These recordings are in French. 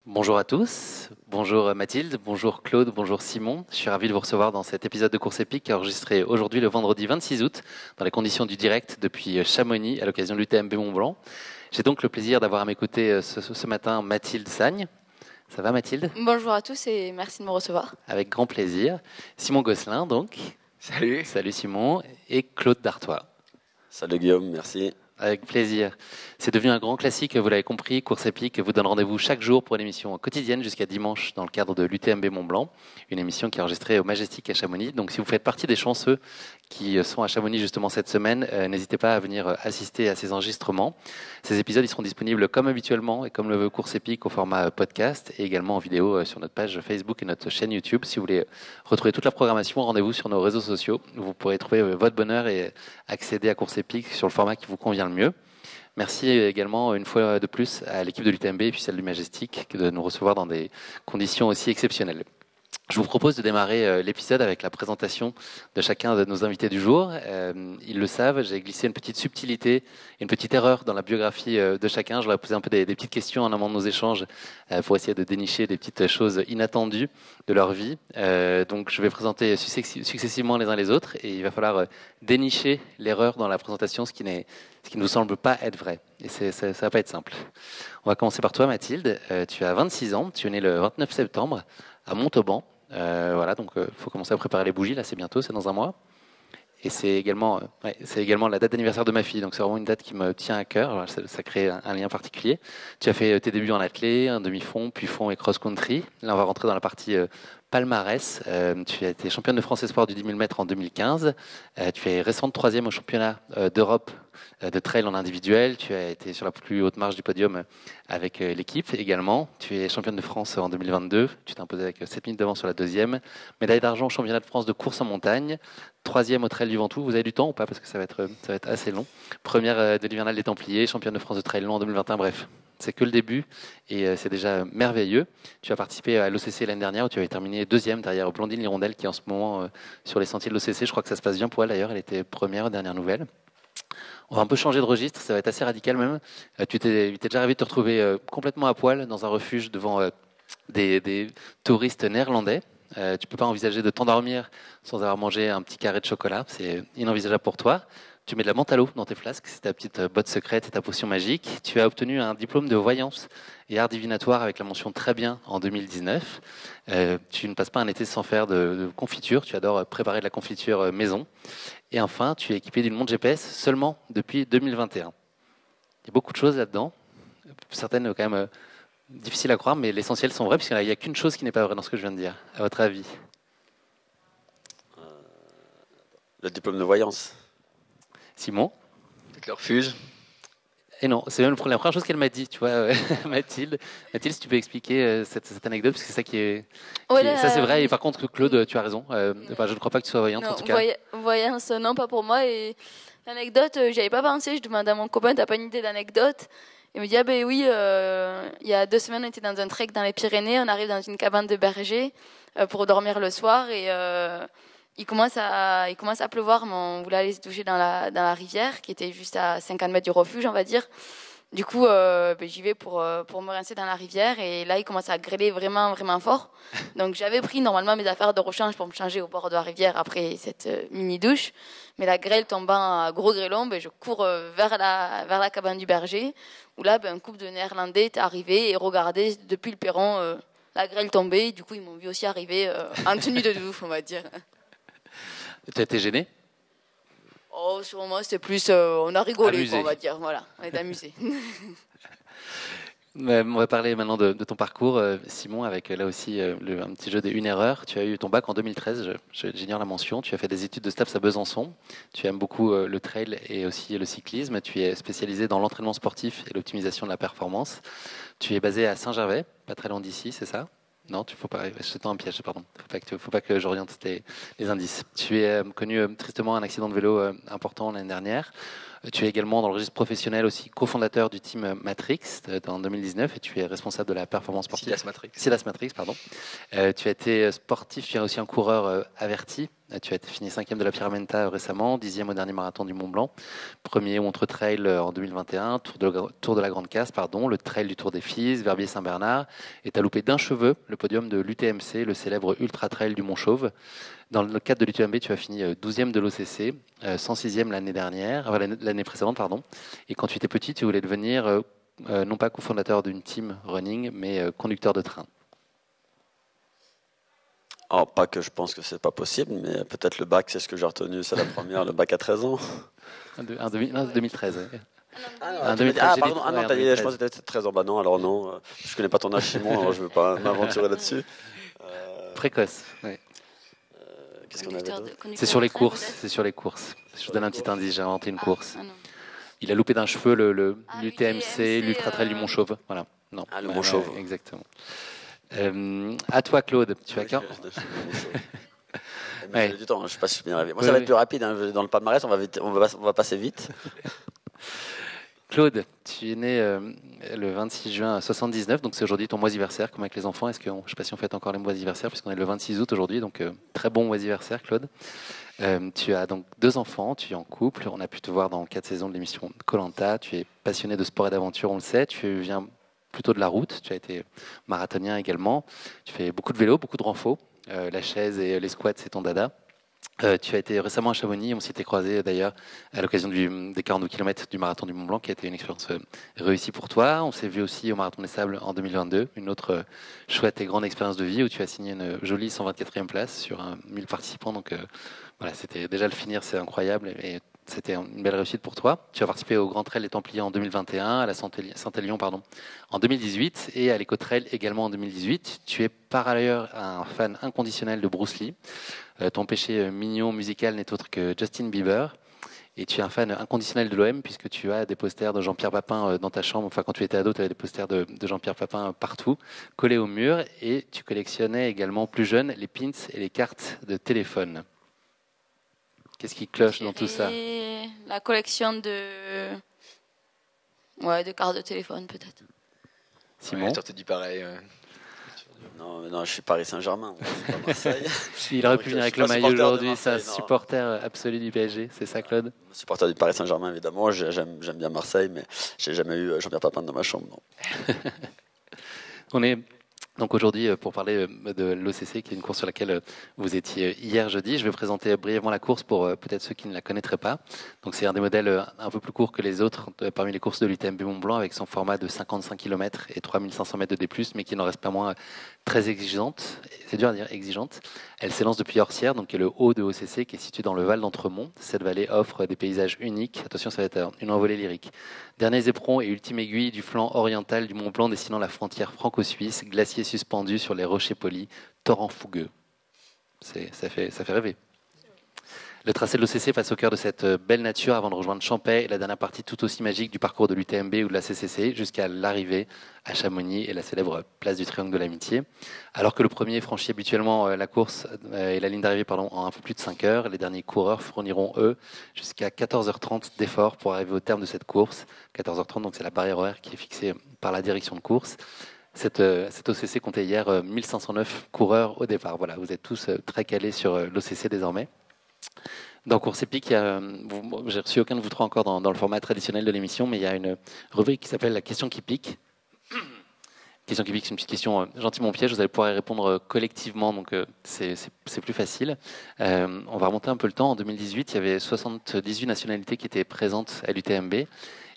Bonjour à tous, bonjour Mathilde, bonjour Claude, bonjour Simon. Je suis ravi de vous recevoir dans cet épisode de Course épique enregistré aujourd'hui le vendredi 26 août dans les conditions du direct depuis Chamonix à l'occasion de l'UTMB Mont-Blanc. J'ai donc le plaisir d'avoir à mes côtés ce matin Mathilde Sagne. Ça va Mathilde? Bonjour à tous et merci de me recevoir. Avec grand plaisir. Simon Gosselin donc. Salut. Salut Simon. Et Claude Dartois. Salut Guillaume, merci. Avec plaisir. C'est devenu un grand classique, vous l'avez compris. Course épique vous donne rendez-vous chaque jour pour une émission quotidienne jusqu'à dimanche dans le cadre de l'UTMB Mont-Blanc, une émission qui est enregistrée au Majestic à Chamonix. Donc si vous faites partie des chanceux qui sont à Chamonix justement cette semaine, n'hésitez pas à venir assister à ces enregistrements. Ces épisodes ils seront disponibles comme habituellement et comme le veut Course épique au format podcast et également en vidéo sur notre page Facebook et notre chaîne YouTube. Si vous voulez retrouver toute la programmation, rendez-vous sur nos réseaux sociaux. Vous pourrez trouver votre bonheur et accéder à Course épique sur le format qui vous convient le mieux. Merci également une fois de plus à l'équipe de l'UTMB et puis celle du Majestic de nous recevoir dans des conditions aussi exceptionnelles. Je vous propose de démarrer l'épisode avec la présentation de chacun de nos invités du jour. Ils le savent, j'ai glissé une petite subtilité, une petite erreur dans la biographie de chacun. Je leur ai posé un peu des petites questions en amont de nos échanges pour essayer de dénicher des petites choses inattendues de leur vie. Donc je vais présenter successivement les uns les autres et il va falloir dénicher l'erreur dans la présentation, ce qui ne vous semble pas être vrai. Et ça va pas être simple. On va commencer par toi Mathilde. Tu as 26 ans, tu es née le 29 septembre à Montauban. Voilà, donc il faut commencer à préparer les bougies, là c'est bientôt, c'est dans un mois. Et c'est également la date d'anniversaire de ma fille, donc c'est vraiment une date qui me tient à cœur, alors, ça crée un lien particulier. Tu as fait tes débuts en athlé, un demi-fond, puis fond et cross-country. Là on va rentrer dans la partie palmarès. Tu as été championne de France Espoir du 10 000 mètres en 2015. Tu es récente troisième au championnat d'Europe de trail en individuel. Tu as été sur la plus haute marge du podium avec l'équipe également. Tu es championne de France en 2022. Tu t'es imposée avec 7 minutes d'avance sur la deuxième. Médaille d'argent au championnat de France de course en montagne. Troisième au trail du Ventoux. Vous avez du temps ou pas? Parce que ça va être assez long. Première de l'hivernal des Templiers. Championne de France de trail long en 2021. Bref, c'est que le début et c'est déjà merveilleux. Tu as participé à l'OCC l'année dernière où tu avais terminé deuxième derrière Blandine Lirondelle qui est en ce moment sur les sentiers de l'OCC. Je crois que ça se passe bien pour elle d'ailleurs. Elle était première aux dernières nouvelles. On va un peu changer de registre, ça va être assez radical même. Tu t'es déjà arrivé de te retrouver complètement à poil dans un refuge devant des touristes néerlandais. Tu peux pas envisager de t'endormir sans avoir mangé un petit carré de chocolat, c'est inenvisageable pour toi. Tu mets de la menthe à l'eau dans tes flasques, c'est ta petite botte secrète et ta potion magique. Tu as obtenu un diplôme de voyance et art divinatoire avec la mention très bien en 2019. Tu ne passes pas un été sans faire de confiture, tu adores préparer de la confiture maison. Et enfin, tu es équipé d'une montre GPS seulement depuis 2021. Il y a beaucoup de choses là-dedans, certaines quand même difficiles à croire, mais l'essentiel sont vraies, puisqu'il n'y a qu'une chose qui n'est pas vraie dans ce que je viens de dire. À votre avis? Le diplôme de voyance. Simon? Peut-être le refuge. Et non, c'est même la première chose qu'elle m'a dit, tu vois, Mathilde. Mathilde, si tu peux expliquer cette anecdote, parce que c'est ça qui est... ça, c'est vrai. Et par contre, Claude, tu as raison. Je ne crois pas que tu sois voyante, Non, en tout cas. voyance, non, pas pour moi. Et l'anecdote, j'y avais pas pensé. Je demandais à mon copain, t'as pas une idée d'anecdote? Il me dit, ah ben oui, il y a 2 semaines, on était dans un trek dans les Pyrénées. On arrive dans une cabane de berger pour dormir le soir et il commence à pleuvoir, mais on voulait aller se doucher dans la rivière qui était juste à 50 mètres du refuge, on va dire. Du coup, j'y vais pour me rincer dans la rivière et là, il commence à grêler vraiment, vraiment fort. Donc, j'avais pris normalement mes affaires de rechange pour me changer au bord de la rivière après cette mini-douche. Mais la grêle tombant à gros grêlons, je cours vers la cabane du berger où là, un couple de Néerlandais est arrivé et regardait depuis le perron la grêle tomber. Du coup, ils m'ont vu aussi arriver en tenue de douche, on va dire. Tu as été gêné? Oh, sur moi, c'était plus... on a rigolé, Amusé. quoi, on va dire. Voilà, on est amusés. On va parler maintenant de ton parcours, Simon, avec là aussi un petit jeu des une erreur. Tu as eu ton bac en 2013, j'ignore la mention. Tu as fait des études de STAPS à Besançon. Tu aimes beaucoup le trail et aussi le cyclisme. Tu es spécialisé dans l'entraînement sportif et l'optimisation de la performance. Tu es basé à Saint-Gervais, pas très loin d'ici, c'est ça? Non, faut pas. Je tends un piège, pardon. Faut pas que j'oriente les indices. Tu es connu tristement un accident de vélo important l'année dernière. Tu es également dans le registre professionnel aussi cofondateur du team Matrix en 2019 et tu es responsable de la performance sportive. Silas Matrix, pardon. Tu as été sportif, tu es aussi un coureur averti. Tu as été fini 5e de la Pyramenta récemment, 10e au dernier marathon du Mont Blanc, premier Montreux Trail en 2021, Tour de la Grande Casse, pardon, le Trail du Tour des Fises, Verbier-Saint-Bernard, et tu as loupé d'un cheveu le podium de l'UTMC, le célèbre Ultra Trail du Mont Chauve. Dans le cadre de l'UTMB, tu as fini 12e de l'OCC, 106e l'année précédente, pardon. Et quand tu étais petit, tu voulais devenir non pas cofondateur d'une team running, mais conducteur de train. Alors, pas que je pense que c'est pas possible, mais peut-être le bac, c'est ce que j'ai retenu, c'est la première, le bac à 13 ans. 2013. Ouais. Pardon, je pensais que c'était 13 ans. Bah non, alors non, je connais pas ton âge, Simon, alors je veux pas m'aventurer là-dessus. Précoce, oui. Qu'est-ce qu'on avait d'autre ? C'est sur les courses. Je vous donne un petit indice, j'ai inventé une course. Il a loupé d'un cheveu l'UTMC, l'Ultra Trail du Mont Chauve. Voilà. Non. Le Mont Chauve. Exactement. À toi, Claude. Tu as qu'un. Ouais. Du temps, je sais pas si je vais bien arriver. Moi, ça va être plus rapide. Hein. Dans le palmarès, on va passer vite. Claude, tu es né le 26 juin 1979, donc c'est aujourd'hui ton moisiversaire, comme avec les enfants. Je ne sais pas si on fête encore les moisiversaires, puisqu'on est le 26 août aujourd'hui, donc très bon moisiversaire, Claude. Tu as donc 2 enfants, tu es en couple, on a pu te voir dans 4 saisons de l'émission Koh-Lanta, tu es passionné de sport et d'aventure, on le sait, tu viens plutôt de la route, tu as été marathonien également, tu fais beaucoup de vélo, beaucoup de renfo, la chaise et les squats, c'est ton dada. Tu as été récemment à Chamonix, on s'était croisé d'ailleurs à l'occasion des 42 km du marathon du Mont Blanc, qui a été une expérience réussie pour toi. On s'est vu aussi au Marathon des Sables en 2022, une autre chouette et grande expérience de vie où tu as signé une jolie 124e place sur 1000 participants. Donc voilà, c'était déjà le finir, c'est incroyable et c'était une belle réussite pour toi. Tu as participé au Grand Trail des Templiers en 2021, à la Saint-Élion en 2018 et à l'Éco-Trail également en 2018. Tu es par ailleurs un fan inconditionnel de Bruce Lee. Ton péché mignon musical n'est autre que Justin Bieber. Et tu es un fan inconditionnel de l'OM puisque tu as des posters de Jean-Pierre Papin dans ta chambre. Enfin, quand tu étais ado, tu avais des posters de Jean-Pierre Papin partout, collés au mur. Et tu collectionnais également plus jeune les pins et les cartes de téléphone. Qu'est-ce qui cloche dans tout ça ? La collection de cartes de téléphone, peut-être. Simon ? Ouais, tu dis pareil. Non, je suis Paris Saint-Germain, pas Marseille. Il aurait pu venir avec le maillot aujourd'hui, c'est un supporter absolu du PSG, c'est ça, Claude ? Supporter du Paris Saint-Germain, évidemment. J'aime bien Marseille, mais j'ai jamais eu Jean-Pierre Papin dans ma chambre. Non. On est donc aujourd'hui pour parler de l'OCC, qui est une course sur laquelle vous étiez hier jeudi. Je vais présenter brièvement la course pour peut-être ceux qui ne la connaîtraient pas. Donc c'est un des modèles un peu plus court que les autres parmi les courses de l'UTMB Mont Blanc, avec son format de 55 km et 3500 mètres de D+, mais qui n'en reste pas moins très exigeante. C'est dur à dire, exigeante. Elle s'élance depuis Orsières, donc qui est le haut de OCC, qui est situé dans le Val d'Entremont. Cette vallée offre des paysages uniques. Attention, ça va être une envolée lyrique. Derniers éperons et ultime aiguille du flanc oriental du Mont Blanc dessinant la frontière franco-suisse, glacier suspendu sur les rochers polis, torrent fougueux. Ça fait rêver. Le tracé de l'OCC passe au cœur de cette belle nature avant de rejoindre Champey et la dernière partie tout aussi magique du parcours de l'UTMB ou de la CCC jusqu'à l'arrivée à Chamonix et la célèbre place du Triangle de l'Amitié. Alors que le premier franchit habituellement la course et la ligne d'arrivée en un peu plus de 5 heures, les derniers coureurs fourniront, eux, jusqu'à 14h30 d'efforts pour arriver au terme de cette course. 14h30, donc c'est la barrière horaire qui est fixée par la direction de course. Cette OCC comptait hier 1509 coureurs au départ. Voilà, vous êtes tous très calés sur l'OCC désormais. Dans Course Épique, j'ai reçu aucun de vous trois encore dans le format traditionnel de l'émission, mais il y a une rubrique qui s'appelle la question qui pique. Question qui pique, c'est une petite question gentiment piège. Vous allez pouvoir y répondre collectivement, donc c'est plus facile. On va remonter un peu le temps. En 2018, il y avait 78 nationalités qui étaient présentes à l'UTMB.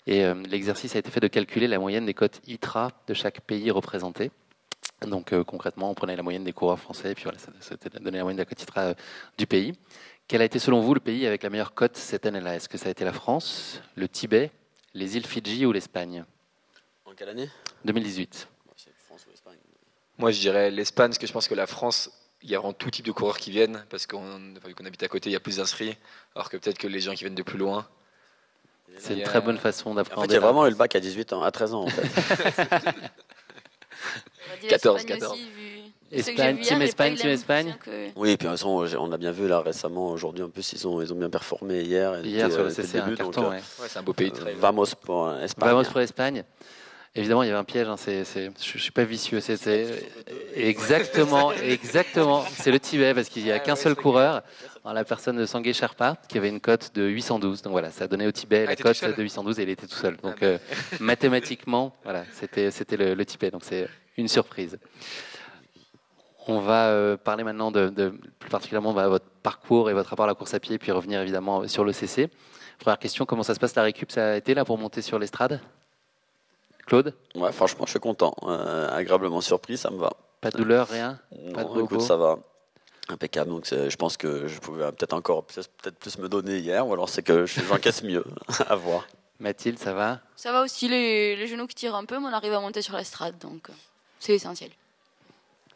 Et l'exercice a été fait de calculer la moyenne des cotes ITRA de chaque pays représenté. Donc concrètement, on prenait la moyenne des coureurs français, et puis voilà, ça donnait la moyenne de la cote ITRA du pays. Quel a été selon vous le pays avec la meilleure cote cette année-là ? Est-ce que ça a été la France, le Tibet, les îles Fidji ou l'Espagne ? En quelle année ? 2018. C'est France ou l'Espagne ? Moi, je dirais l'Espagne, parce que je pense que la France, il y a vraiment tout type de coureurs qui viennent, parce qu'on habite à côté, il y a plus d'inscrits, alors que peut-être que les gens qui viennent de plus loin. C'est une très bonne façon d'appréhender. En fait, il y a vraiment eu le bac à 18 ans, à 13 ans en fait. 14. Aussi, vu Team Espagne. Oui, et puis de toute façon, on a bien vu là récemment, aujourd'hui en plus, ils ont bien performé hier. Hier sur le CC, un carton. C'est un beau pays de trail. Vamos pour Espagne. Vamos pour Espagne. Évidemment, il y avait un piège. Je suis pas vicieux. C'est exactement. C'est le Tibet parce qu'il n'y a qu'un seul coureur, la personne de Sangue Sherpa, qui avait une cote de 812. Donc voilà, ça a donné au Tibet la cote de 812 et il était tout seul. Donc mathématiquement, voilà, c'était le Tibet. Donc c'est une surprise. On va parler maintenant de plus particulièrement votre parcours et votre rapport à la course à pied, puis revenir évidemment sur le CC. Première question, comment ça se passe la récup? Ça a été là pour monter sur l'estrade? Claude? Ouais, franchement, je suis content. Agréablement surpris, ça me va. Pas de douleur, rien? Non, pas de bobo? Écoute, ça va. Impeccable. Donc, je pense que je pouvais peut-être plus me donner hier, ou alors c'est que j'encaisse mieux. À voir. Mathilde, ça va? Ça va aussi, les genoux qui tirent un peu, mais on arrive à monter sur l'estrade, donc c'est essentiel.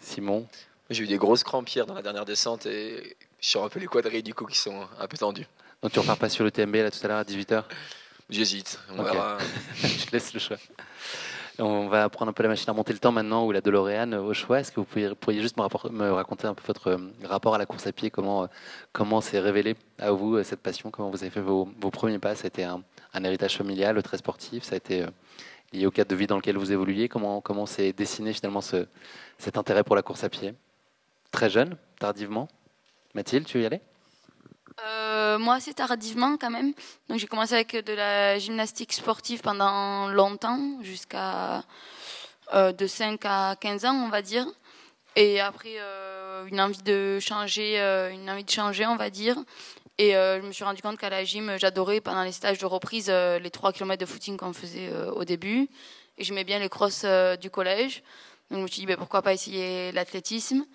Simon? J'ai eu des grosses crampes hier dans la dernière descente et je suis un peu les quadrilles du coup qui sont un peu tendus. Donc tu repars pas sur le TMB là tout à l'heure à 18h? J'hésite. On okay. verra. Je te laisse le choix. On va prendre un peu la machine à monter le temps maintenant, ou la DeLorean au choix. Est-ce que vous pourriez juste me raconter un peu votre rapport à la course à pied? Comment s'est révélé à vous cette passion? Comment vous avez fait vos premiers pas? Ça a été un héritage familial très sportif? Ça a été lié au cadre de vie dans lequel vous évoluiez? Comment s'est dessiné finalement cet intérêt pour la course à pied? Très jeune, tardivement? Mathilde, tu veux y aller? Moi, assez tardivement quand même. Donc, j'ai commencé avec de la gymnastique sportive pendant longtemps, jusqu'à de 5 à 15 ans, on va dire. Et après, une envie de changer, on va dire. Et je me suis rendu compte qu'à la gym, j'adorais pendant les stages de reprise les 3 km de footing qu'on faisait au début. Et j'aimais bien les crosses du collège. Donc, je me suis dit, pourquoi pas essayer l'athlétisme.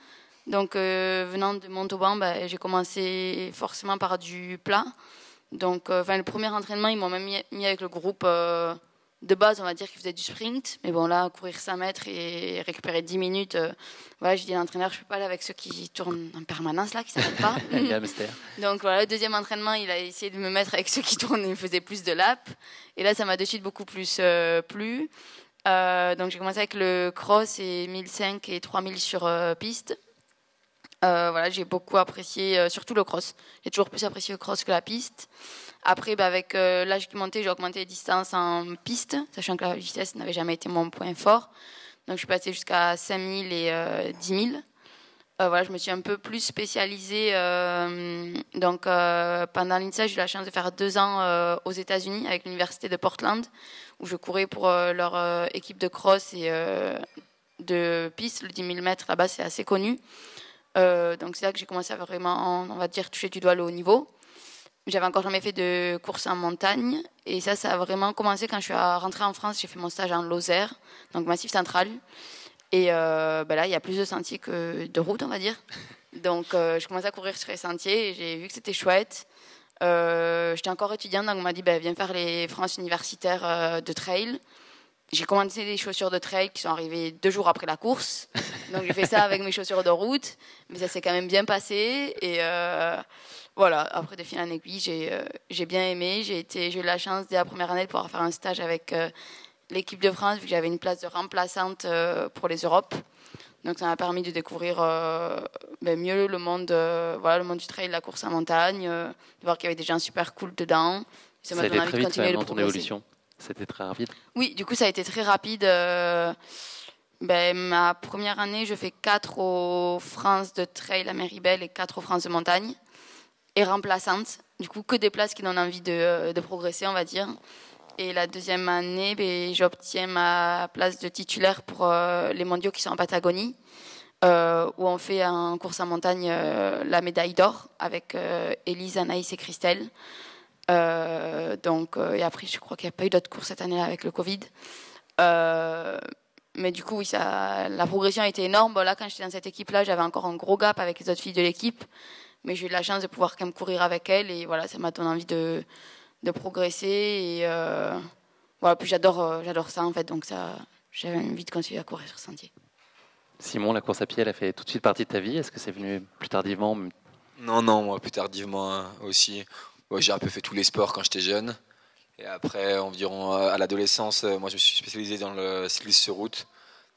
Donc, venant de Montauban, j'ai commencé forcément par du plat. Donc, le premier entraînement, ils m'ont même mis avec le groupe de base, on va dire, qui faisait du sprint. Mais bon, là, courir 5 mètres et récupérer 10 minutes, j'ai dit à l'entraîneur, je ne peux pas aller avec ceux qui tournent en permanence, là, qui ne s'arrêtent pas. Donc, voilà, le deuxième entraînement, il a essayé de me mettre avec ceux qui tournent et faisaient plus de laps. Et là, ça m'a de suite beaucoup plus plu. Donc, j'ai commencé avec le cross et 1500 et 3000 sur piste. J'ai beaucoup apprécié, surtout le cross. J'ai toujours plus apprécié le cross que la piste. Après, avec l'âge qui montait, j'ai augmenté les distances en piste, sachant que la vitesse n'avait jamais été mon point fort. Donc, je suis passée jusqu'à 5000 et 10 000. Je me suis un peu plus spécialisée. Pendant l'INSEE, j'ai eu la chance de faire 2 ans aux États-Unis avec l'université de Portland, où je courais pour leur équipe de cross et de piste. Le 10 000 mètres, là-bas, c'est assez connu. Donc c'est là que j'ai commencé à vraiment, on va dire, toucher du doigt le haut niveau. J'avais encore jamais fait de course en montagne et ça a vraiment commencé quand je suis rentrée en France. J'ai fait mon stage en Lozère, donc Massif Central. Et là, il y a plus de sentiers que de routes, on va dire. Donc je commençais à courir sur les sentiers et j'ai vu que c'était chouette. J'étais encore étudiante, donc on m'a dit viens faire les France universitaires de trail. J'ai commandé des chaussures de trail qui sont arrivées 2 jours après la course. Donc, j'ai fait ça avec mes chaussures de route. Mais ça s'est quand même bien passé. Et après, de fil en aiguille, j'ai bien aimé. J'ai eu la chance, dès la première année, de pouvoir faire un stage avec l'équipe de France, vu que j'avais une place de remplaçante pour les Europes. Donc, ça m'a permis de découvrir mieux le monde du trail, la course en montagne, de voir qu'il y avait des gens super cool dedans. Ça m'a donné envie de continuer dans ton évolution. C'était très rapide? Oui, du coup, ça a été très rapide. Ma première année, je fais 4 aux France de trail à Méribel et 4 aux France de montagne. Et remplaçante. Du coup, que des places qui donnent envie de progresser, on va dire. Et la deuxième année, j'obtiens ma place de titulaire pour les mondiaux qui sont en Patagonie, où on fait en course en montagne la médaille d'or avec Élise, Anaïs et Christelle. Et après, je crois qu'il n'y a pas eu d'autres courses cette année-là avec le Covid. Mais du coup, oui, la progression a été énorme. Là, quand j'étais dans cette équipe-là, j'avais encore un gros gap avec les autres filles de l'équipe. Mais j'ai eu la chance de pouvoir quand même courir avec elles. Et voilà, ça m'a donné envie de progresser. Et puis j'adore ça, en fait. Donc j'avais envie de continuer à courir sur sentier. Simon, la course à pied, elle a fait tout de suite partie de ta vie. Est-ce que c'est venu plus tardivement? Non, moi, plus tardivement aussi. J'ai un peu fait tous les sports quand j'étais jeune. Et après, environ à l'adolescence, moi, je me suis spécialisé dans le cyclisme sur route.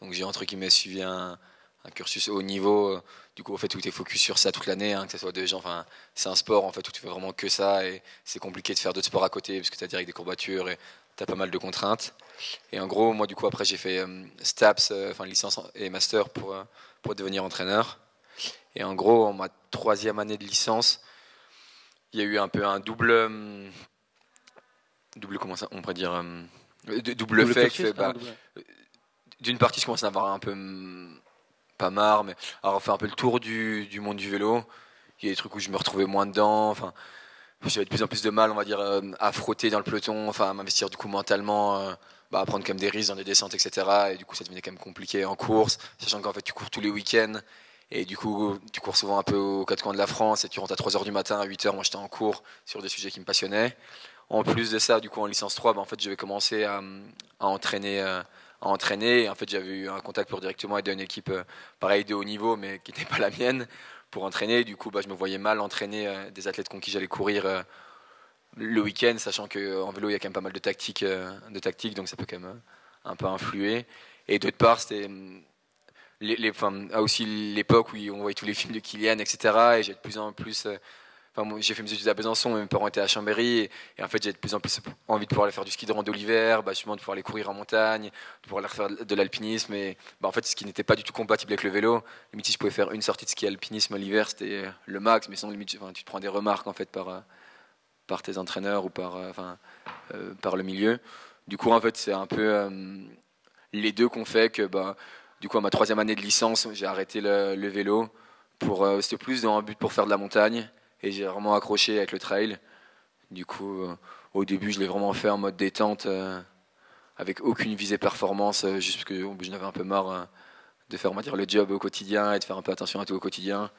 Donc, j'ai entre guillemets suivi un cursus haut niveau, du coup, en fait, où tu es focus sur ça toute l'année, que ce soit des gens, c'est un sport en fait où tu fais vraiment que ça et c'est compliqué de faire d'autres sports à côté parce que tu as direct des courbatures et tu as pas mal de contraintes. Et en gros, moi, du coup, après, j'ai fait STAPS, licence et master pour devenir entraîneur. Et en gros, en ma 3e année de licence, il y a eu un peu un double comment ça, on pourrait dire, double effet. D'une partie, je commence à avoir un peu pas marre, mais alors on fait un peu le tour du monde du vélo. Il y a des trucs où je me retrouvais moins dedans. J'avais de plus en plus de mal, on va dire, à frotter dans le peloton, à m'investir du coup mentalement, à prendre comme des risques dans des descentes, etc. Et du coup, ça devenait quand même compliqué en course, sachant qu'en fait, tu cours tous les week-ends. Et du coup, tu cours souvent un peu aux quatre coins de la France et tu rentres à 3h du matin, à 8h. Moi, j'étais en cours sur des sujets qui me passionnaient. En plus de ça, du coup, en licence 3, en fait, je vais commencer à entraîner. Et en fait, j'avais eu un contact pour directement aider une équipe pareil de haut niveau, mais qui n'était pas la mienne, pour entraîner. Du coup, je me voyais mal entraîner des athlètes contre qui j'allais courir le week-end, sachant qu'en vélo, il y a quand même pas mal de tactiques, donc ça peut quand même un peu influer. Et d'autre part, c'était aussi l'époque où on voyait tous les films de Kylian, etc. Et j'ai de plus en plus... moi, j'ai fait mes études à Besançon, mais mes parents étaient à Chambéry. Et en fait, j'ai de plus en plus envie de pouvoir aller faire du ski de rando l'hiver, justement de pouvoir aller courir en montagne, de pouvoir aller faire de l'alpinisme. Et en fait, ce qui n'était pas du tout compatible avec le vélo. Limite, si je pouvais faire une sortie de ski alpinisme l'hiver, c'était le max. Mais sinon, limite, tu te prends des remarques en fait par tes entraîneurs ou par le milieu. Du coup, en fait, c'est un peu les deux qu'on fait que, du coup, à ma 3e année de licence, j'ai arrêté le vélo. C'était plus dans un but pour faire de la montagne. Et j'ai vraiment accroché avec le trail. Du coup, au début, je l'ai vraiment fait en mode détente, avec aucune visée performance, juste parce que je n'avais un peu marre de faire, on va dire, le job au quotidien et de faire un peu attention à tout au quotidien.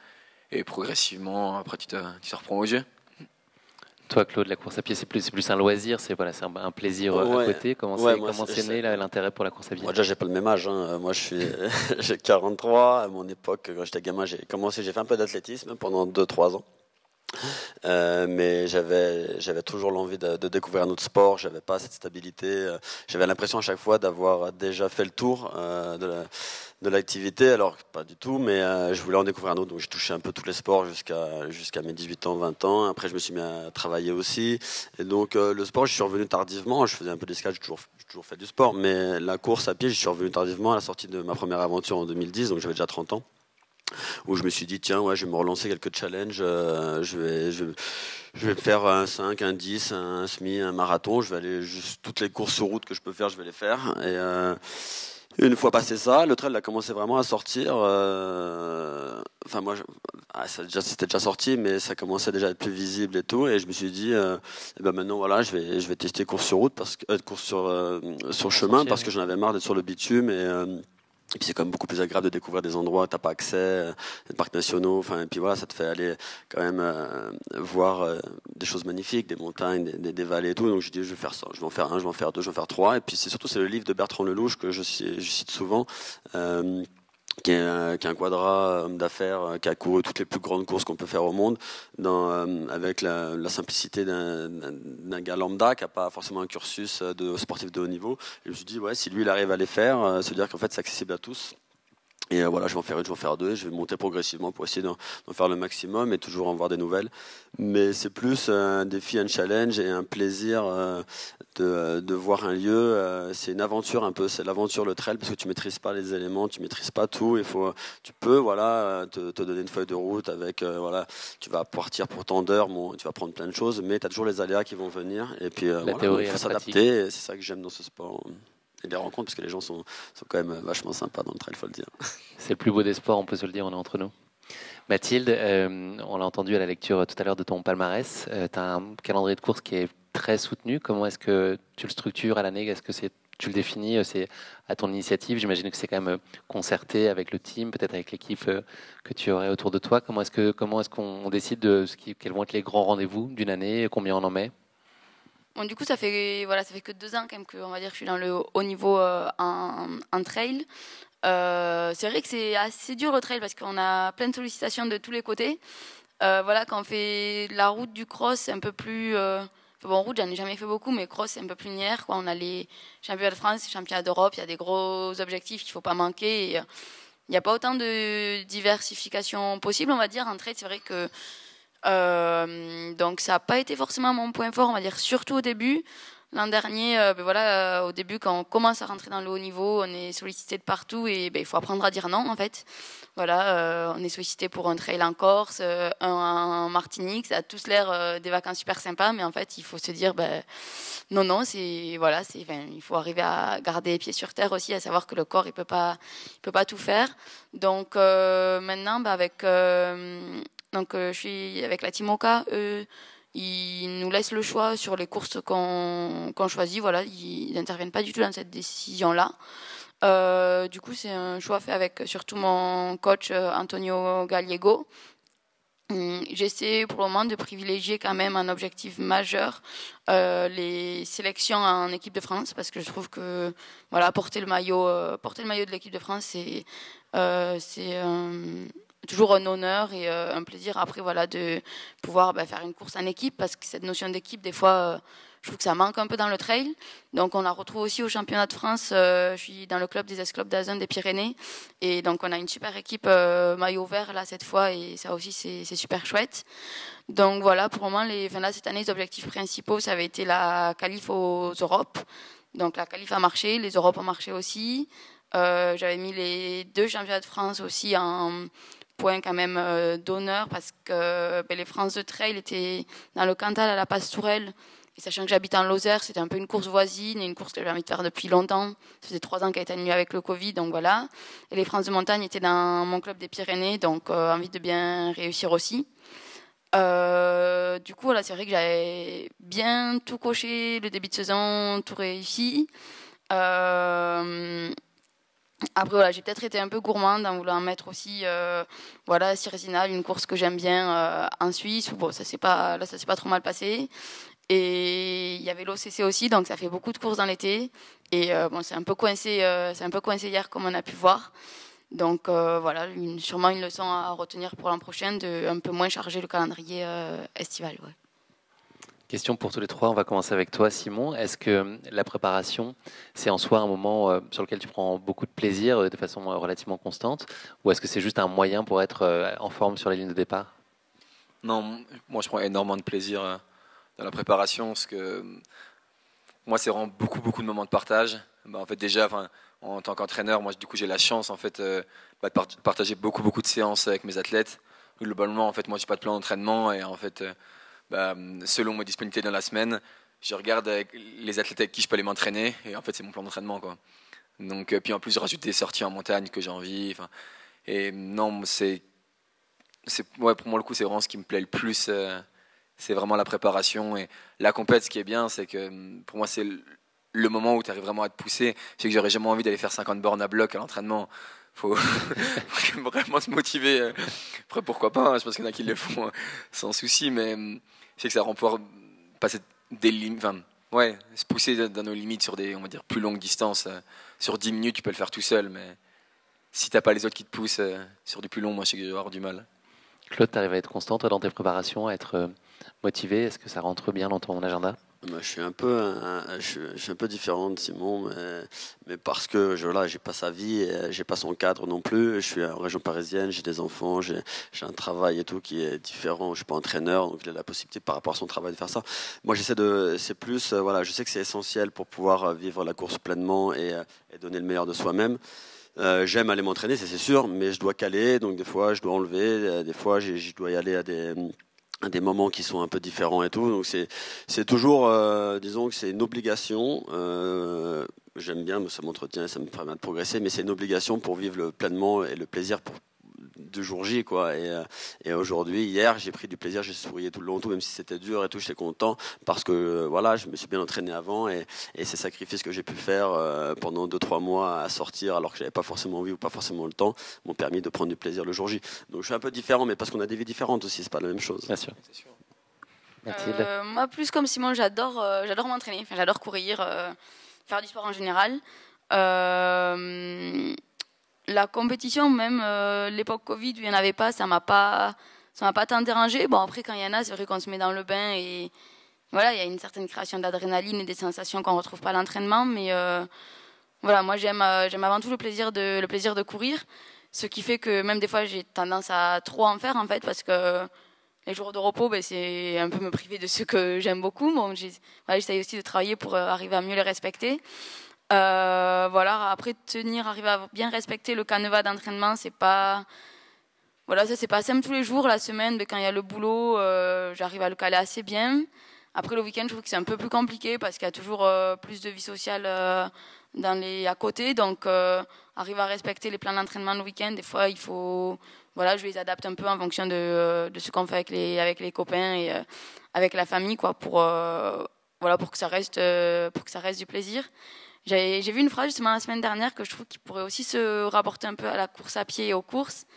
Et progressivement, après, tu te reprends au jeu. Toi, Claude, la course à pied, c'est plus un loisir, c'est un plaisir à côté. Comment c'est né l'intérêt pour la course à pied? Moi, déjà, j'ai pas le même âge. Moi, j'ai 43. À mon époque, quand j'étais gamin, j'ai fait un peu d'athlétisme pendant 2-3 ans. Mais j'avais toujours l'envie de découvrir un autre sport. J'avais pas cette stabilité. J'avais l'impression à chaque fois d'avoir déjà fait le tour de l'activité, alors pas du tout, mais je voulais en découvrir un autre. Donc j'ai touché un peu tous les sports jusqu'à mes 18 ans, 20 ans. Après, je me suis mis à travailler aussi. Et donc le sport, je suis revenu tardivement. Je faisais un peu d'escalade, j'ai toujours fait du sport, mais la course à pied, je suis revenu tardivement à la sortie de ma première aventure en 2010. Donc j'avais déjà 30 ans. Où je me suis dit, tiens, je vais me relancer quelques challenges, je vais faire un 5, un 10, un semi, un marathon, je vais aller juste toutes les courses sur route que je peux faire, je vais les faire. Et une fois passé ça, le trail a commencé vraiment à sortir. Moi, c'était déjà sorti, mais ça commençait déjà à être plus visible et tout. Et je me suis dit, maintenant voilà, je vais tester course sur route course sur chemin, parce que j'en avais marre d'être sur le bitume et puis c'est quand même beaucoup plus agréable de découvrir des endroits où t'as pas accès, des parcs nationaux. Et puis voilà, ça te fait aller quand même voir des choses magnifiques, des montagnes, des vallées et tout. Donc je dis, je vais faire ça, je vais en faire un, je vais en faire deux, je vais en faire trois. Et puis c'est le livre de Bertrand Lelouch que je cite souvent. Qui est un quadra homme d'affaires qui a couru toutes les plus grandes courses qu'on peut faire au monde, avec la simplicité d'un gars lambda qui n'a pas forcément un cursus de sportif de haut niveau. Et je me suis dit, si lui il arrive à les faire, se dire qu'en fait c'est accessible à tous. Et voilà, je vais en faire une, je vais en faire deux, je vais monter progressivement pour essayer d'en faire le maximum et toujours en voir des nouvelles. Mais c'est plus un défi, un challenge et un plaisir de voir un lieu. C'est une aventure un peu, c'est l'aventure, le trail, parce que tu maîtrises pas les éléments, tu maîtrises pas tout. Tu peux te donner une feuille de route avec, tu vas partir pour tant d'heures, tu vas prendre plein de choses, mais tu as toujours les aléas qui vont venir. Et puis il faut s'adapter, et c'est ça que j'aime dans ce sport. Et les rencontres, parce que les gens sont quand même vachement sympas dans le trail, il faut le dire. C'est le plus beau des sports, on peut se le dire, on est entre nous. Mathilde, on l'a entendu à la lecture tout à l'heure de ton palmarès, tu as un calendrier de course qui est très soutenu. Comment est-ce que tu le structures à l'année? Est-ce que tu le définis, c'est à ton initiative? J'imagine que c'est quand même concerté avec le team, peut-être avec l'équipe que tu aurais autour de toi. Comment est-ce qu'on décide quels vont être les grands rendez-vous d'une année, combien on en met? Bon, du coup, ça fait que 2 ans quand même que, on va dire, que je suis dans le haut niveau en trail. C'est vrai que c'est assez dur le trail parce qu'on a plein de sollicitations de tous les côtés. Quand on fait la route du cross, c'est un peu plus... route, j'en ai jamais fait beaucoup, mais cross, c'est un peu plus linéaire. On a les championnats de France, les championnats d'Europe, il y a des gros objectifs qu'il ne faut pas manquer. il n'y a pas autant de diversification possible, on va dire. En trail, c'est vrai que donc ça n'a pas été forcément mon point fort, on va dire, surtout au début. L'an dernier, au début, quand on commence à rentrer dans le haut niveau, on est sollicité de partout et il faut apprendre à dire non, en fait. Voilà, on est sollicité pour un trail en Corse, un en Martinique, ça a tous l'air des vacances super sympas, mais en fait, il faut se dire, non, il faut arriver à garder les pieds sur terre aussi, à savoir que le corps, il peut pas tout faire. Donc maintenant, je suis avec la Team Oka, ils nous laissent le choix sur les courses qu'on choisit. Voilà, ils n'interviennent pas du tout dans cette décision-là. Du coup, c'est un choix fait avec surtout mon coach Antonio Gallego. J'essaie pour le moment de privilégier quand même un objectif majeur, les sélections en équipe de France, parce que je trouve que porter le maillot de l'équipe de France, c'est toujours un honneur et un plaisir après de pouvoir faire une course en équipe, parce que cette notion d'équipe des fois je trouve que ça manque un peu dans le trail. Donc on la retrouve aussi au championnat de France. Je suis dans le club des Esclopes d'Azun des Pyrénées et donc on a une super équipe maillot vert là cette fois et ça aussi c'est super chouette. Donc voilà, pour le moment cette année les objectifs principaux ça avait été la qualif aux Europes. Donc la qualif a marché, les Europes ont marché aussi. J'avais mis les 2 championnats de France aussi en point quand même d'honneur parce que les France de trail étaient dans le Cantal à la Pastourelle et sachant que j'habite en Lozère, c'était un peu une course voisine et une course que j'avais envie de faire depuis longtemps. Ça faisait 3 ans qu'elle a été annulée avec le Covid, donc voilà. Et les France de montagne étaient dans mon club des Pyrénées, donc envie de bien réussir aussi. Du coup, c'est vrai que j'avais bien tout coché, le début de saison, tout réussi. Après, j'ai peut-être été un peu gourmande en voulant mettre aussi, Cirzinal, une course que j'aime bien en Suisse. Bon, ça s'est pas trop mal passé. Et il y avait l'OCC aussi, donc ça fait beaucoup de courses dans l'été. Et c'est un peu coincé hier, comme on a pu voir. Donc sûrement une leçon à retenir pour l'an prochain, de un peu moins charger le calendrier estival. Ouais. Question pour tous les trois, on va commencer avec toi Simon. Est-ce que la préparation, c'est en soi un moment sur lequel tu prends beaucoup de plaisir de façon relativement constante, ou est-ce que c'est juste un moyen pour être en forme sur la ligne de départ ? Non, moi je prends énormément de plaisir dans la préparation, parce que moi c'est vraiment beaucoup de moments de partage. En fait déjà, en tant qu'entraîneur, moi du coup j'ai la chance en fait de partager beaucoup de séances avec mes athlètes. Globalement en fait moi j'ai pas de plan d'entraînement et en fait selon mes disponibilités dans la semaine, je regarde avec les athlètes avec qui je peux aller m'entraîner et en fait c'est mon plan d'entraînement quoi. Donc puis en plus je rajoute des sorties en montagne que j'ai envie. Et non pour moi le coup c'est vraiment ce qui me plaît le plus. C'est vraiment la préparation et la compète. Ce qui est bien, c'est que pour moi c'est le moment où tu arrives vraiment à te pousser. Je sais que j'aurais jamais envie d'aller faire 50 bornes à bloc à l'entraînement. Faut vraiment se motiver. Après, pourquoi pas, hein, je pense qu'il y en a qui le font sans souci, mais je sais que ça rend pouvoir passer des limites, se pousser dans nos limites sur des, on va dire, plus longues distances. Sur 10 minutes, tu peux le faire tout seul, mais si t'as pas les autres qui te poussent sur du plus long, moi je sais que je vais avoir du mal. Claude, tu arrives à être constant toi, dans tes préparations, à être motivé? Est-ce que ça rentre bien dans ton agenda? Je suis un peu différent de Simon, mais parce que j'ai pas sa vie, et j'ai pas son cadre non plus. Je suis en région parisienne, j'ai des enfants, j'ai un travail et tout qui est différent. Je suis pas entraîneur, donc il a la possibilité par rapport à son travail de faire ça. Moi, c'est plus, je sais que c'est essentiel pour pouvoir vivre la course pleinement et donner le meilleur de soi-même. J'aime aller m'entraîner, c'est sûr, mais je dois caler, donc des fois je dois enlever, des fois je dois y aller à des moments qui sont un peu différents et tout, donc c'est toujours, disons que c'est une obligation. J'aime bien, ça m'entretient, ça me permet de progresser, mais c'est une obligation pour vivre pleinement et le plaisir du jour J, quoi. Et aujourd'hui, hier, j'ai pris du plaisir, j'ai sourié tout le long, tout, même si c'était dur et tout, j'étais content parce que je me suis bien entraîné avant et ces sacrifices que j'ai pu faire pendant 2-3 mois à sortir alors que j'avais pas forcément envie ou pas forcément le temps m'ont permis de prendre du plaisir le jour J. Donc je suis un peu différent, mais parce qu'on a des vies différentes aussi, c'est pas la même chose. Bien sûr. Mathilde. Moi, plus comme Simon, j'adore m'entraîner, j'adore courir, faire du sport en général. La compétition, même l'époque Covid où il n'y en avait pas, ça m'a pas tant dérangé. Bon, après, quand il y en a, c'est vrai qu'on se met dans le bain et voilà, il y a une certaine création d'adrénaline et des sensations qu'on ne retrouve pas à l'entraînement. Mais moi, j'aime avant tout le plaisir de courir. Ce qui fait que même des fois, j'ai tendance à trop en faire, en fait, parce que les jours de repos, c'est un peu me priver de ce que j'aime beaucoup. Bon, j'essaye aussi de travailler pour arriver à mieux les respecter. Après, arriver à bien respecter le canevas d'entraînement, c'est pas simple tous les jours. La semaine, quand il y a le boulot, j'arrive à le caler assez bien. Après, le week-end, je trouve que c'est un peu plus compliqué parce qu'il y a toujours plus de vie sociale à côté. Donc, arriver à respecter les plans d'entraînement le week-end, des fois, je les adapte un peu en fonction de ce qu'on fait avec les copains et avec la famille, quoi, pour que ça reste du plaisir. J'ai vu une phrase justement la semaine dernière que je trouve qui pourrait aussi se rapporter un peu à la course à pied et aux courses.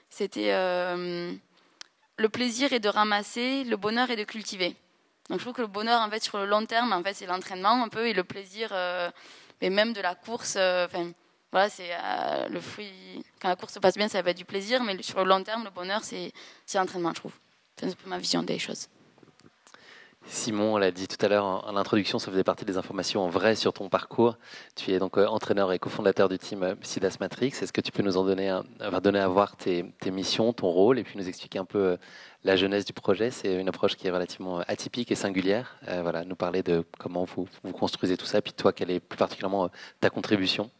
C'était le plaisir est de ramasser, le bonheur est de cultiver. Donc je trouve que le bonheur, en fait, sur le long terme, en fait, c'est l'entraînement un peu, et le plaisir, mais même de la course, c'est le fruit. Quand la course se passe bien, ça va être du plaisir, mais sur le long terme, le bonheur, c'est l'entraînement, je trouve. C'est un peu ma vision des choses. Simon l'a dit tout à l'heure en introduction, ça faisait partie des informations en vrai sur ton parcours. Tu es donc entraîneur et cofondateur du team Sidas Matrix. Est-ce que tu peux nous donner à voir tes missions, ton rôle, et puis nous expliquer un peu la genèse du projet? C'est une approche qui est relativement atypique et singulière. Nous parler de comment vous construisez tout ça, et puis toi, quelle est plus particulièrement ta contribution?